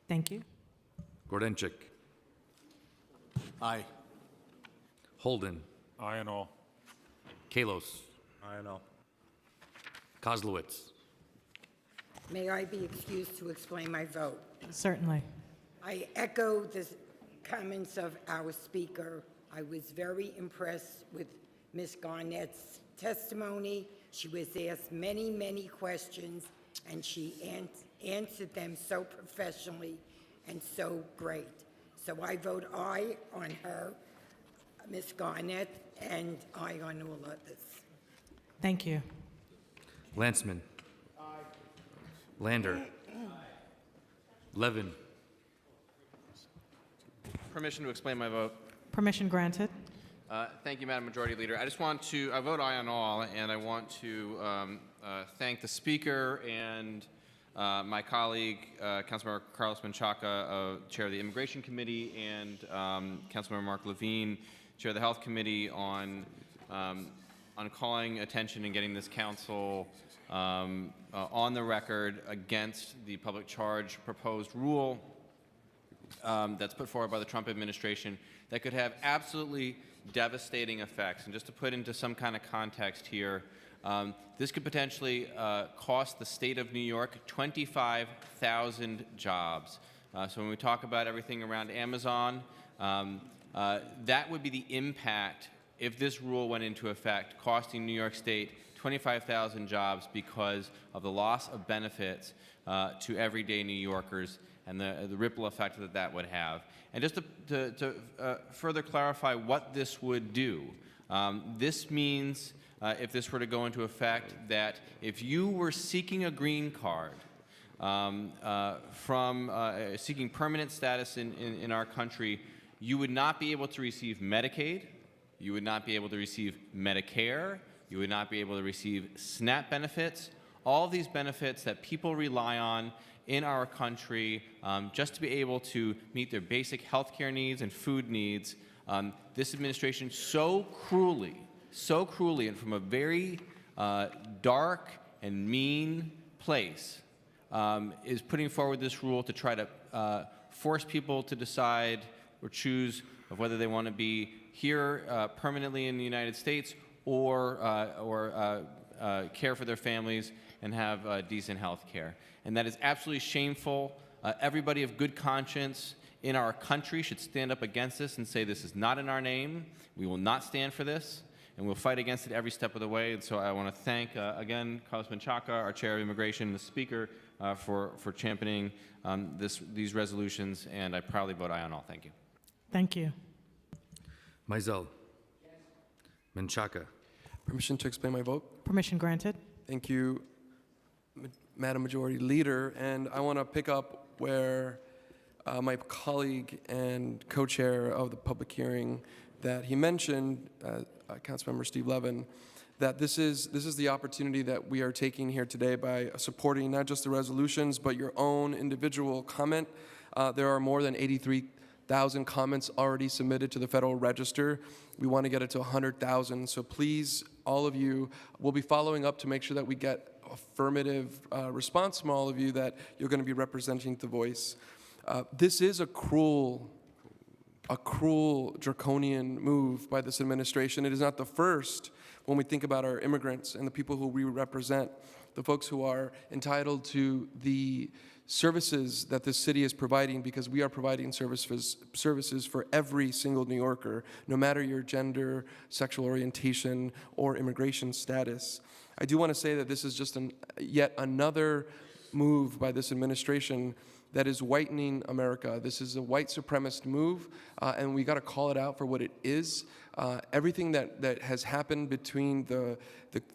Thank you. Gordenchik. Aye. Holden. Aye and all. Kalos. Aye and all. Kozlowitz. May I be excused to explain my vote? Certainly. I echo the comments of our speaker. I was very impressed with Ms. Garnett's testimony. She was asked many, many questions, and she answered them so professionally and so great. So I vote aye on her, Ms. Garnett, and aye on all others. Thank you. Lanceman. Lander. Levin. Permission to explain my vote. Permission granted. Thank you, Madam Majority Leader. I just want to, I vote aye on all, and I want to thank the Speaker and my colleague, Councilmember Carlos Menchaca, Chair of the Immigration Committee, and Councilmember Mark Levine, Chair of the Health Committee, on calling attention and getting this council on the record against the public charge proposed rule that's put forward by the Trump administration that could have absolutely devastating effects. And just to put into some kind of context here, this could potentially cost the state of New York 25,000 jobs. So when we talk about everything around Amazon, that would be the impact if this rule went into effect, costing New York State 25,000 jobs because of the loss of benefits to everyday New Yorkers and the ripple effect that that would have. And just to further clarify what this would do, this means, if this were to go into effect, that if you were seeking a green card from seeking permanent status in our country, you would not be able to receive Medicaid, you would not be able to receive Medicare, you would not be able to receive SNAP benefits, all these benefits that people rely on in our country just to be able to meet their basic health care needs and food needs. This administration so cruelly, and from a very dark and mean place, is putting forward this rule to try to force people to decide or choose of whether they want to be here permanently in the United States or care for their families and have decent health care. And that is absolutely shameful. Everybody of good conscience in our country should stand up against this and say this is not in our name. We will not stand for this, and we'll fight against it every step of the way. And so I want to thank, again, Carlos Menchaca, our Chair of Immigration, and the Speaker for championing these resolutions, and I proudly vote aye on all. Thank you. Thank you. Mizell. Menchaca. Permission to explain my vote? Permission granted. Thank you, Madam Majority Leader. And I want to pick up where my colleague and co-chair of the public hearing that he mentioned, Councilmember Steve Levin, that this is the opportunity that we are taking here today by supporting not just the resolutions, but your own individual comment. There are more than 83,000 comments already submitted to the Federal Register. We want to get it to 100,000. So please, all of you, we'll be following up to make sure that we get affirmative response from all of you that you're going to be representing the voice. This is a cruel, draconian move by this administration. It is not the first when we think about our immigrants and the people who we represent, the folks who are entitled to the services that this city is providing, because we are providing services for every single New Yorker, no matter your gender, sexual orientation, or immigration status. I do want to say that this is just yet another move by this administration that is whitening America. This is a white supremacist move, and we got to call it out for what it is. Everything that has happened between the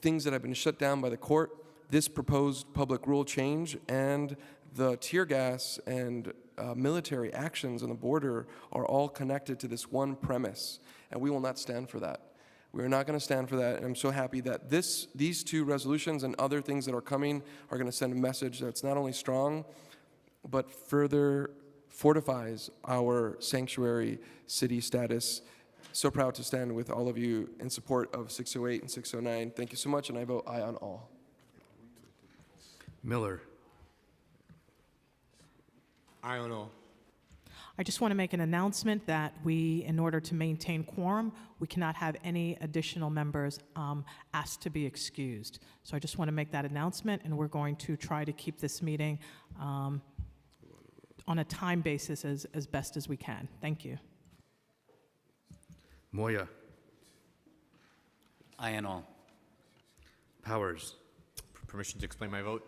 things that have been shut down by the court, this proposed public rule change, and the tear gas and military actions on the border are all connected to this one premise, and we will not stand for that. We are not going to stand for that, and I'm so happy that these two resolutions and other things that are coming are going to send a message that's not only strong, but further fortifies our sanctuary city status. So proud to stand with all of you in support of 608 and 609. Thank you so much, and I vote aye on all. Miller. Aye on all. I just want to make an announcement that we, in order to maintain quorum, we cannot have any additional members asked to be excused. So I just want to make that announcement, and we're going to try to keep this meeting on a time basis as best as we can. Thank you. Moya. Aye on all. Powers. Permission to explain my vote?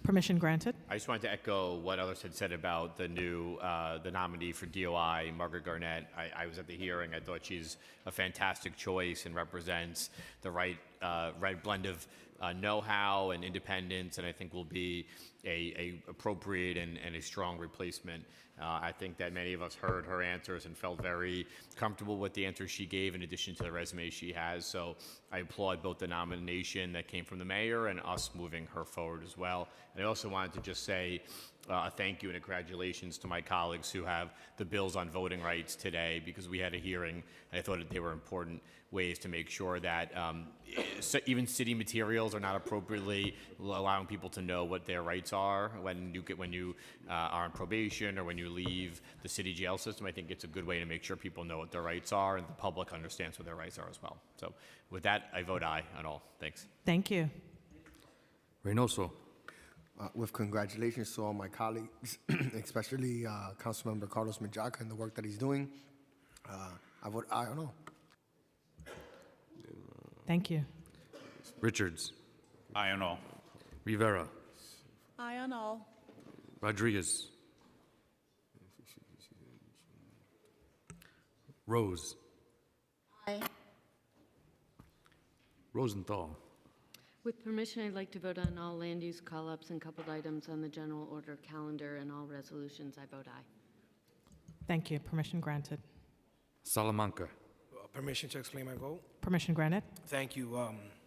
Permission granted. I just wanted to echo what others had said about the new the nominee for DOI, Margaret Garnett. I was at the hearing. I thought she's a fantastic choice and represents the right blend of know-how and independence, and I think will be a appropriate and a strong replacement. I think that many of us heard her answers and felt very comfortable with the answers she gave in addition to the resume she has. So I applaud both the nomination that came from the mayor and us moving her forward as well. And I also wanted to just say a thank you and a congratulations to my colleagues who have the bills on voting rights today, because we had a hearing and I thought that they were important ways to make sure that even city materials are not appropriately allowing people to know what their rights are when you are on probation or when you leave the city jail system. I think it's a good way to make sure people know what their rights are and the public understands what their rights are as well. So with that, I vote aye on all. Thanks. Thank you. Reynoso. With congratulations to all my colleagues, especially Councilmember Carlos Menchaca and the work that he's doing, I vote aye on all. Thank you. Richards. Aye on all. Rivera. Aye on all. Rodriguez. Rose. Aye. Rosenthal. With permission, I'd like to vote on all land use call-ups and coupled items on the general order calendar, and all resolutions. I vote aye. Thank you. Permission granted. Salamanca. Permission to explain my vote? Permission granted. Thank you,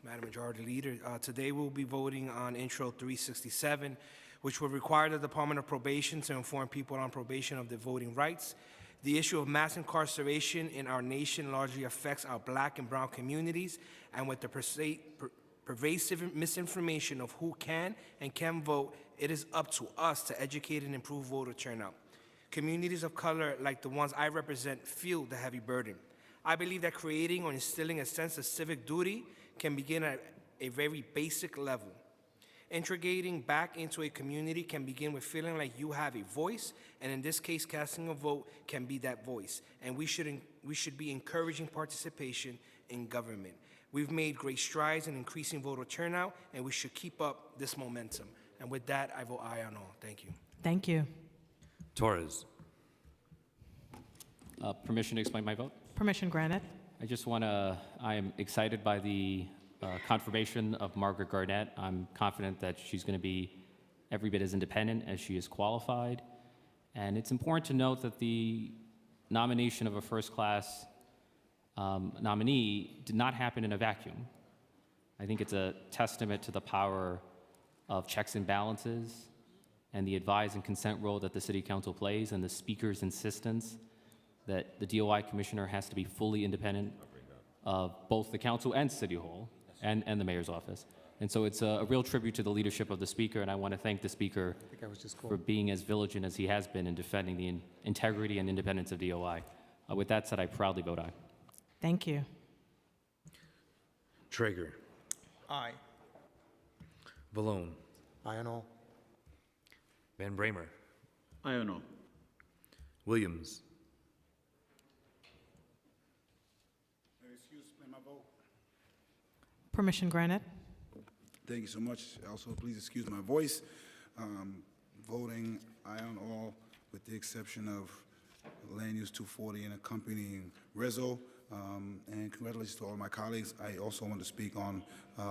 Madam Majority Leader. Today we'll be voting on Intro 367, which will require the Department of Probation to inform people on probation of their voting rights. The issue of mass incarceration in our nation largely affects our Black and brown communities, and with the pervasive misinformation of who can and can vote, it is up to us to educate and improve voter turnout. Communities of color, like the ones I represent, feel the heavy burden. I believe that creating or instilling a sense of civic duty can begin at a very basic level. Integrating back into a community can begin with feeling like you have a voice, and in this case, casting a vote can be that voice. And we should be encouraging participation in government. We've made great strides in increasing voter turnout, and we should keep up this momentum. And with that, I vote aye on all. Thank you. Thank you. Torres. Permission to explain my vote? Permission granted. I just want to, I am excited by the confirmation of Margaret Garnett. I'm confident that she's going to be every bit as independent as she is qualified. And it's important to note that the nomination of a first-class nominee did not happen in a vacuum. I think it's a testament to the power of checks and balances and the advise and consent role that the City Council plays, and the Speaker's insistence that the DOI Commissioner has to be fully independent of both the Council and City Hall and the Mayor's office. And so it's a real tribute to the leadership of the Speaker, and I want to thank the Speaker for being as vigilant as he has been in defending the integrity and independence of DOI. With that said, I proudly vote aye. Thank you. Traeger. Aye. Vallone. Aye on all. Van Bramer. Aye on all. Williams. Excuse my vote. Permission granted. Thank you so much. Also, please excuse my voice. Voting aye on all with the exception of Land Use 240 and accompanying reso. And congratulations to all my colleagues. I also want to speak on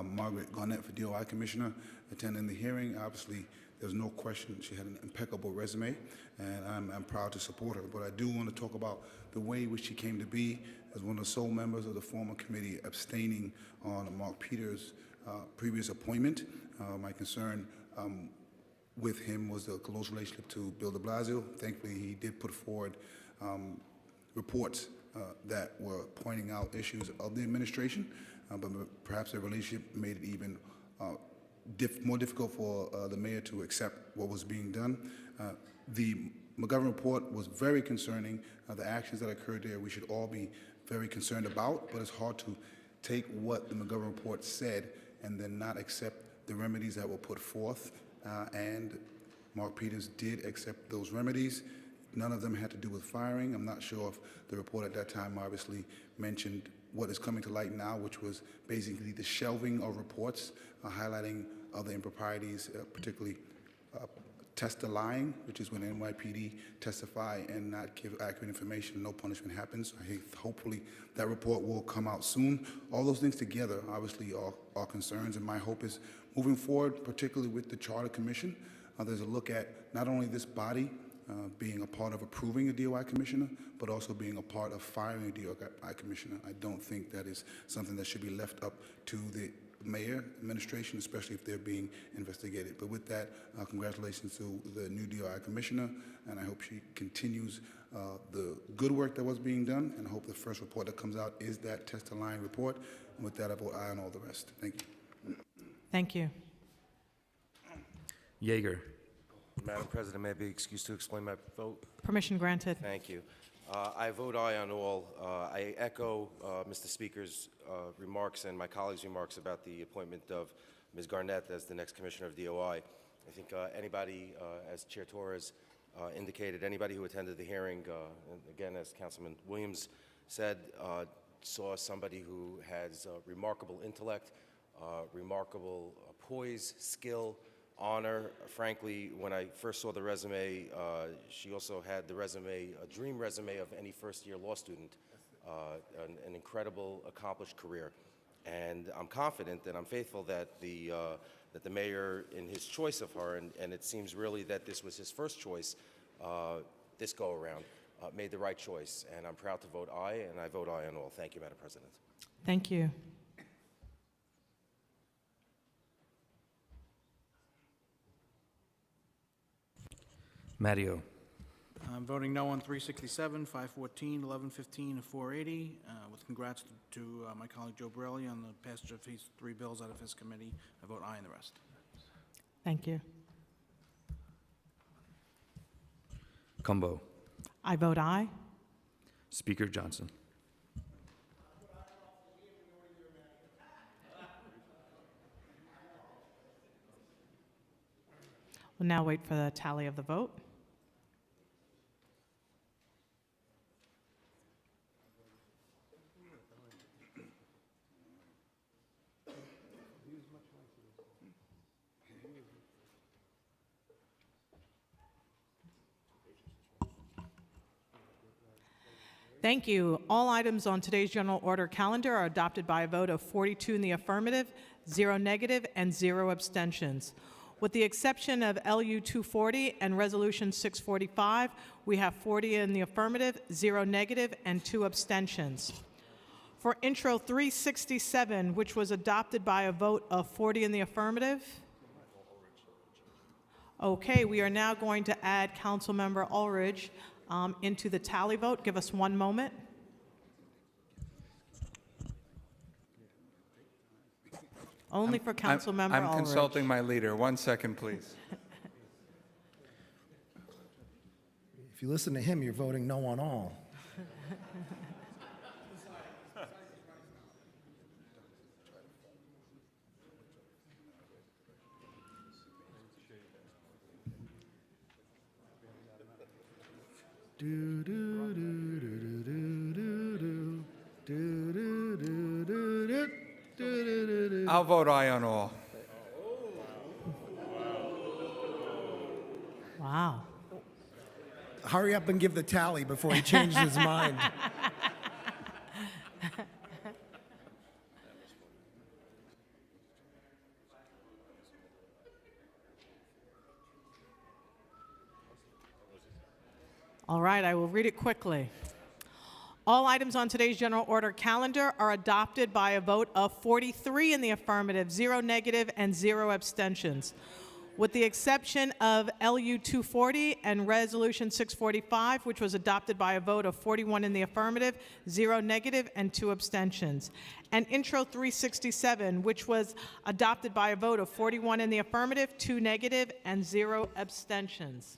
Margaret Garnett for DOI Commissioner attending the hearing. Obviously, there's no question she had an impeccable resume, and I'm proud to support her. But I do want to talk about the way in which she came to be as one of the sole members of the former committee abstaining on Mark Peters' previous appointment. My concern with him was the close relationship to Bill de Blasio. Thankfully, he did put forward reports that were pointing out issues of the administration, but perhaps their relationship made it even more difficult for the mayor to accept what was being done. The McGovern report was very concerning. The actions that occurred there, we should all be very concerned about, but it's hard to take what the McGovern report said and then not accept the remedies that were put forth. And Mark Peters did accept those remedies. None of them had to do with firing. I'm not sure if the report at that time obviously mentioned what is coming to light now, which was basically the shelving of reports highlighting other improprieties, particularly tester lying, which is when NYPD testify and not give accurate information, no punishment happens. Hopefully that report will come out soon. All those things together obviously are concerns, and my hope is moving forward, particularly with the Charter Commission, there's a look at not only this body being a part of approving a DOI commissioner, but also being a part of firing a DOI commissioner. I don't think that is something that should be left up to the mayor administration, especially if they're being investigated. But with that, congratulations to the new DOI commissioner, and I hope she continues the good work that was being done, and I hope the first report that comes out is that tester line report. And with that, I vote aye on all the rest. Thank you. Thank you. Yeager. Madam President, may I be excused to explain my vote? Permission granted. Thank you. I vote aye on all. I echo Mr. Speaker's remarks and my colleagues' remarks about the appointment of Ms. Garnett as the next Commissioner of DOI. I think anybody, as Chair Torres indicated, anybody who attended the hearing, and again, as Councilman Williams said, saw somebody who has remarkable intellect, remarkable poise, skill, honor. Frankly, when I first saw the resume, she also had the resume, a dream resume of any first-year law student, an incredible, accomplished career. And I'm confident and I'm faithful that the mayor, in his choice of her, and it seems really that this was his first choice this go-around, made the right choice. And I'm proud to vote aye, and I vote aye on all. Thank you, Madam President. Thank you. Mario. I'm voting no on 367, 514, 1115, and 480. With congrats to my colleague Joe Borelli on the passage of these three bills out of his committee. I vote aye on the rest. Thank you. Cumbo. I vote aye. Speaker Johnson. We'll now wait for the tally of the vote. Thank you. All items on today's general order calendar are adopted by a vote of 42 in the affirmative, 0 negative, and 0 abstentions. With the exception of LU 240 and Resolution 645, we have 40 in the affirmative, 0 negative, and 2 abstentions. For Intro 367, which was adopted by a vote of 40 in the affirmative. Okay, we are now going to add Councilmember Ulrich into the tally vote. Give us one moment. Only for Councilmember I'm Ulrich. consulting my leader. 1 second, please. If you listen to him, you're voting no on all. I'll vote aye on all. Wow. Hurry up and give the tally before he changes his mind. All right, I will read it quickly. All items on today's general order calendar are adopted by a vote of 43 in the affirmative, 0 negative, and 0 abstentions. With the exception of LU 240 and Resolution 645, which was adopted by a vote of 41 in the affirmative, 0 negative, and 2 abstentions. And Intro 367, which was adopted by a vote of 41 in the affirmative, 2 negative, and 0 abstentions.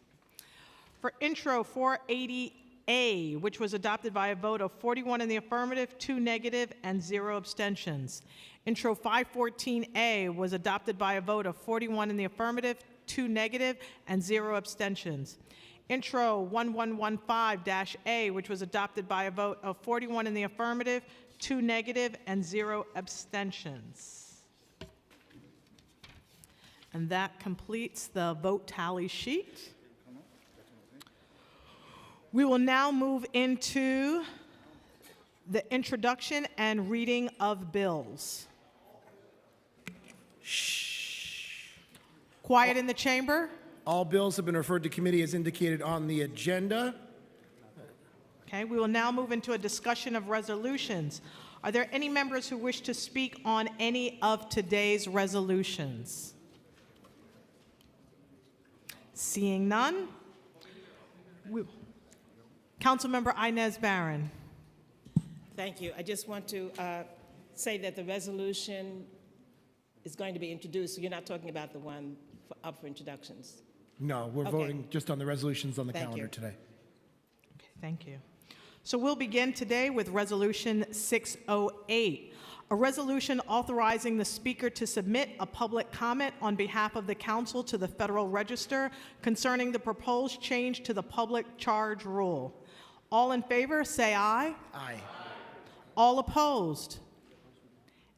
For Intro 480A, which was adopted by a vote of 41 in the affirmative, 2 negative, and 0 abstentions. Intro 514A was adopted by a vote of 41 in the affirmative, 2 negative, and 0 abstentions. Intro 1115-A, which was adopted by a vote of 41 in the affirmative, 2 negative, and 0 abstentions. And that completes the vote tally sheet. We will now move into the introduction and reading of bills. Shh. Quiet in the chamber. All bills have been referred to committee as indicated on the agenda. Okay, we will now move into a discussion of resolutions. Are there any members who wish to speak on any of today's resolutions? Seeing none. Councilmember Inez Barron. Thank you. I just want to say that the resolution is going to be introduced, so you're not talking about the one up for introductions. No, we're Okay. voting just on the resolutions on the Thank calendar you. today. Okay, thank you. So we'll begin today with Resolution 608, a resolution authorizing the Speaker to submit a public comment on behalf of the Council to the Federal Register concerning the proposed change to the public charge rule. All in favor, say aye. Aye. All opposed?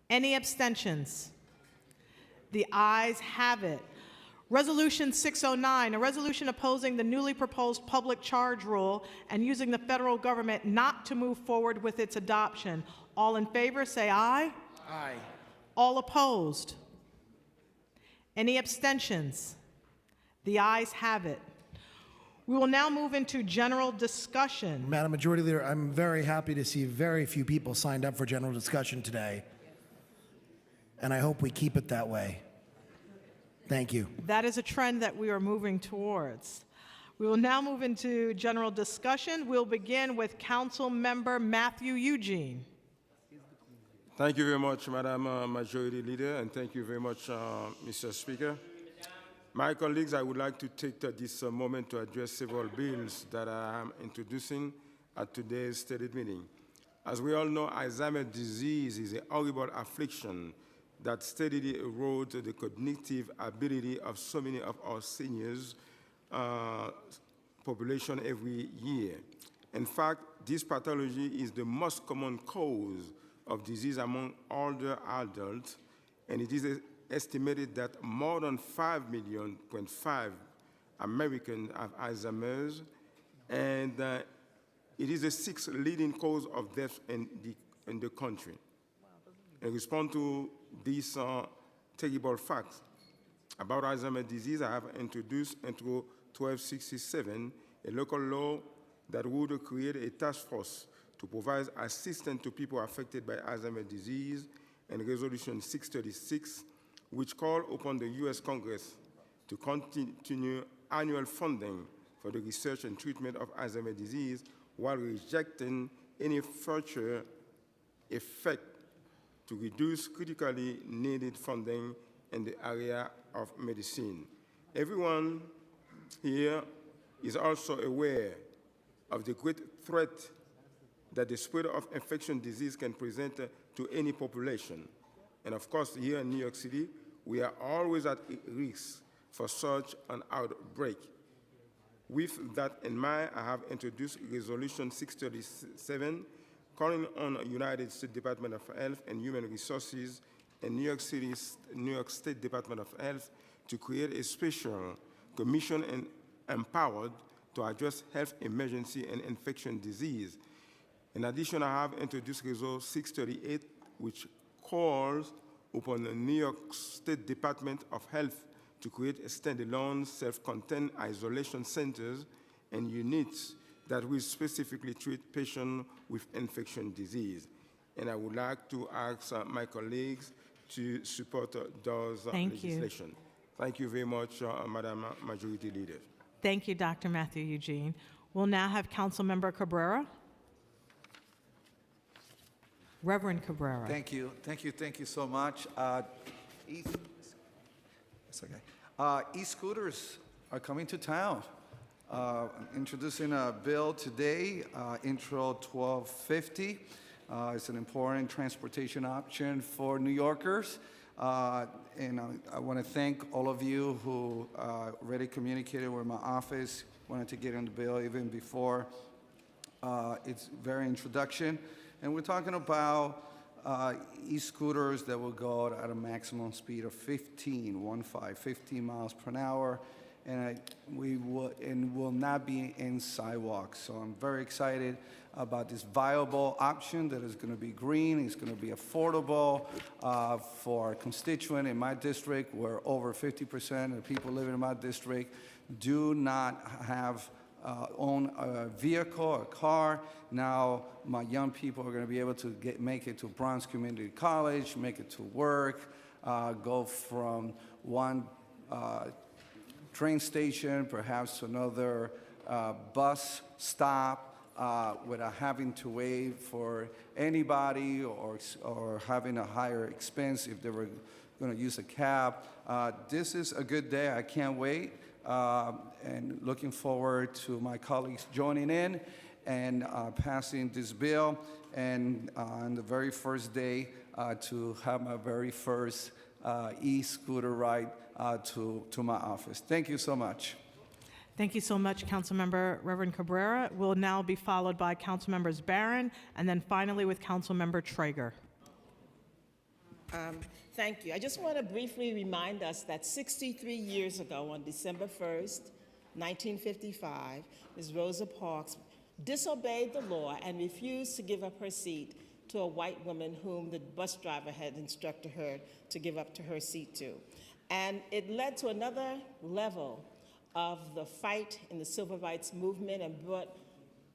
Any abstentions? The ayes have it. Resolution 609, a resolution opposing the newly proposed public charge rule and using the federal government not to move forward with its adoption. All in favor, say aye. Aye. All opposed? Any abstentions? The ayes have it. We will now move into general discussion. Madam Majority Leader, I'm very happy to see very few people signed up for general discussion today. And I hope we keep it that way. Thank you. That is a trend that we are moving towards. We will now move into general discussion. We'll begin with Council Member Matthew Eugene. Thank you very much, Madam Majority Leader, and thank you very much, Mr. Speaker. My colleagues, I would like to take this moment to address several bills that I am introducing at today's stated meeting. As we all know, Alzheimer's disease is a horrible affliction that steadily erodes the cognitive ability of so many of our seniors population every year. In fact, this pathology is the most common cause of disease among older adults, and it is estimated that more than 5.5 million Americans have Alzheimer's, and it is the 6th leading cause of death in the country. In response to these terrible facts about Alzheimer's disease, I have introduced into 1267 a local law that would create a task force to provide assistance to people affected by Alzheimer's disease, and Resolution 636, which called upon the U.S. Congress to continue annual funding for the research and treatment of Alzheimer's disease while rejecting any future effect to reduce critically needed funding in the area of medicine. Everyone here is also aware of the great threat that the spread of infectious disease can present to any population. And of course, here in New York City, we are always at risk for such an outbreak. With that in mind, I have introduced Resolution 637, calling on the United States Department of Health and Human Resources and New York State Department of Health to create a special commission and empowered to address health emergency and infection disease. In addition, I have introduced Resolution 638, which calls upon the New York State Department of Health to create standalone, self-contained isolation centers and units that will specifically treat patients with infection disease. And I would like to ask my colleagues to support those legislation. Thank you very much, Madam Majority Leader. Thank you, Dr. Matthew Eugene. We'll now have Councilmember Cabrera. Reverend Cabrera. Thank you so much. It's okay. E-scooters are coming to town. Introducing a bill today, Intro 1250. It's an important transportation option for New Yorkers. And I want to thank all of you who already communicated with my office, wanted to get in the bill even before its very introduction. And we're talking about e-scooters that will go at a maximum speed of 15 miles per hour, and will not be in sidewalks. So I'm very excited about this viable option that is going to be green, it's going to be affordable for our constituent in my district, where over 50% of the people living in my district do not have own a vehicle or car. Now my young people are going to be able to make it to Bronx Community College, make it to work, go from one train station perhaps to another bus stop without having to wait for anybody or having a higher expense if they were going to use a cab. This is a good day. I can't wait. And looking forward to my colleagues joining in and passing this bill, and on the very first day to have my very first e-scooter ride to my office. Thank you so much. Thank you so much, Councilmember Reverend Cabrera. Will now be followed by Councilmembers Barron, and then finally with Councilmember Traeger. Thank you. I just want to briefly remind us that 63 years ago, on December 1st, 1955, Ms. Rosa Parks disobeyed the law and refused to give up her seat to a white woman whom the bus driver had instructed her to give up to her seat to. And it led to another level of the fight in the civil rights movement and brought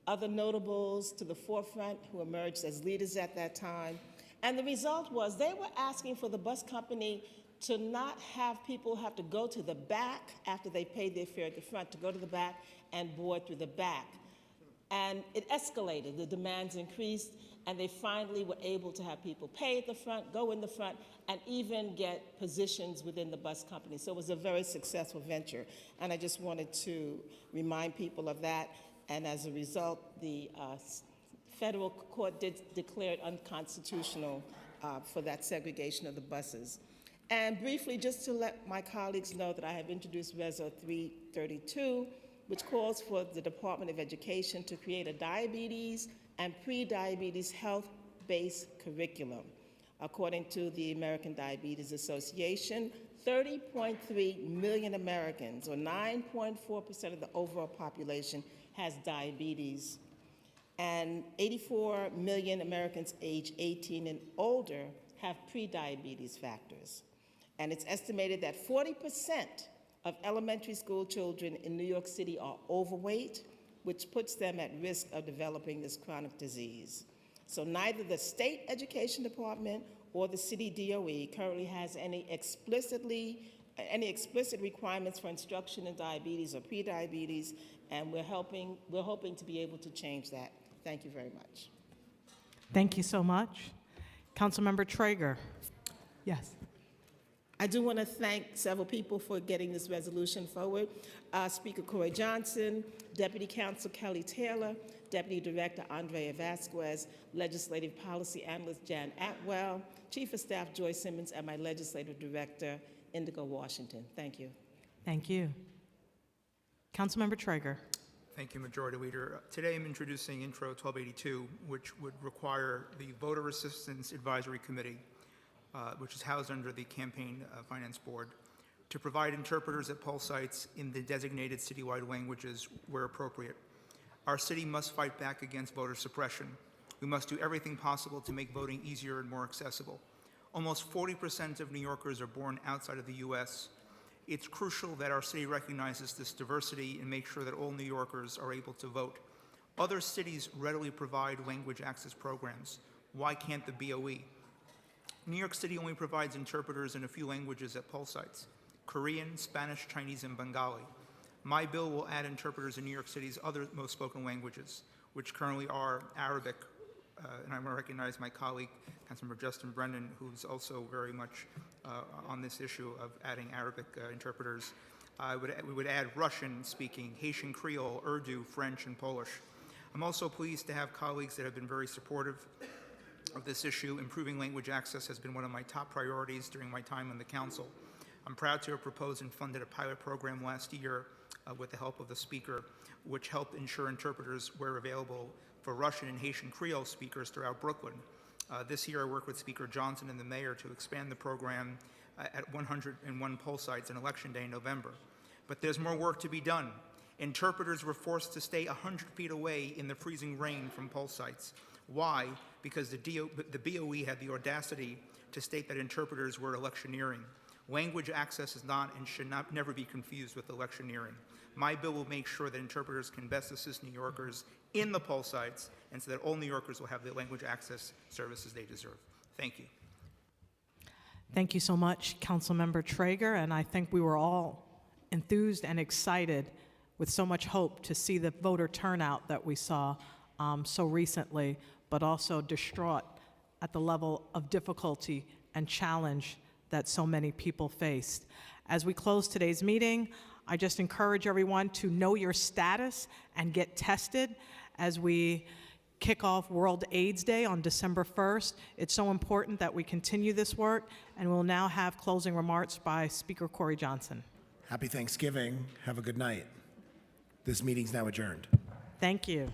other notables to the forefront who emerged as leaders at that time. And the result was they were asking for the bus company to not have people have to go to the back after they paid their fare at the front, to go to the back and board through the back. And it escalated, the demands increased, and they finally were able to have people pay at the front, go in the front, and even get positions within the bus company. So it was a very successful venture. And I just wanted to remind people of that. And as a result, the federal court did declare it unconstitutional for that segregation of the buses. And briefly, just to let my colleagues know that I have introduced Reso 332, which calls for the Department of Education to create a diabetes and pre-diabetes health-based curriculum. According to the American Diabetes Association, 30.3 million Americans, or 9.4% of the overall population, has diabetes. And 84 million Americans age 18 and older have pre-diabetes factors. And it's estimated that 40% of elementary school children in New York City are overweight, which puts them at risk of developing this chronic disease. So neither the State Education Department or the City DOE currently has any explicit requirements for instruction in diabetes or prediabetes, and we're hoping to be able to change that. Thank you very much. Thank you so much. Councilmember Traeger. Yes. I do want to thank several people for getting this resolution forward. Speaker Corey Johnson, Deputy Counsel Kelly Taylor, Deputy Director Andrea Vasquez, Legislative Policy Analyst Jan Atwell, Chief of Staff Joy Simmons, and my Legislative Director Indigo Washington. Thank you. Thank you. Councilmember Traeger. Thank you, Majority Leader. Today I'm introducing Intro 1282, which would require the Voter Assistance Advisory Committee, which is housed under the Campaign Finance Board, to provide interpreters at poll sites in the designated citywide languages where appropriate. Our city must fight back against voter suppression. We must do everything possible to make voting easier and more accessible. Almost 40% of New Yorkers are born outside of the U.S. It's crucial that our city recognizes this diversity and make sure that all New Yorkers are able to vote. Other cities readily provide language access programs. Why can't the BOE? New York City only provides interpreters in a few languages at poll sites: Korean, Spanish, Chinese, and Bengali. My bill will add interpreters in New York City's other most spoken languages, which currently are Arabic, and I want to recognize my colleague, Councilmember Justin Brennan, who's also very much on this issue of adding Arabic interpreters. We would add Russian speaking, Haitian Creole, Urdu, French, and Polish. I'm also pleased to have colleagues that have been very supportive of this issue. Improving language access has been one of my top priorities during my time on the council. I'm proud to have proposed and funded a pilot program last year with the help of the Speaker, which helped ensure interpreters were available for Russian and Haitian Creole speakers throughout Brooklyn. This year I worked with Speaker Johnson and the mayor to expand the program at 101 poll sites on Election Day in November. But there's more work to be done. Interpreters were forced to stay 100 feet away in the freezing rain from poll sites. Why? Because the BOE had the audacity to state that interpreters were electioneering. Language access is not and should never be confused with electioneering. My bill will make sure that interpreters can best assist New Yorkers in the poll sites, and so that all New Yorkers will have the language access services they deserve. Thank you. Thank you so much, Councilmember Traeger, and I think we were all enthused and excited with so much hope to see the voter turnout that we saw so recently, but also distraught at the level of difficulty and challenge that so many people faced. As we close today's meeting, I just encourage everyone to know your status and get tested as we kick off World AIDS Day on December 1st. It's so important that we continue this work, and we'll now have closing remarks by Speaker Corey Johnson. Happy Thanksgiving. Have a good night. This meeting's now adjourned. Thank you.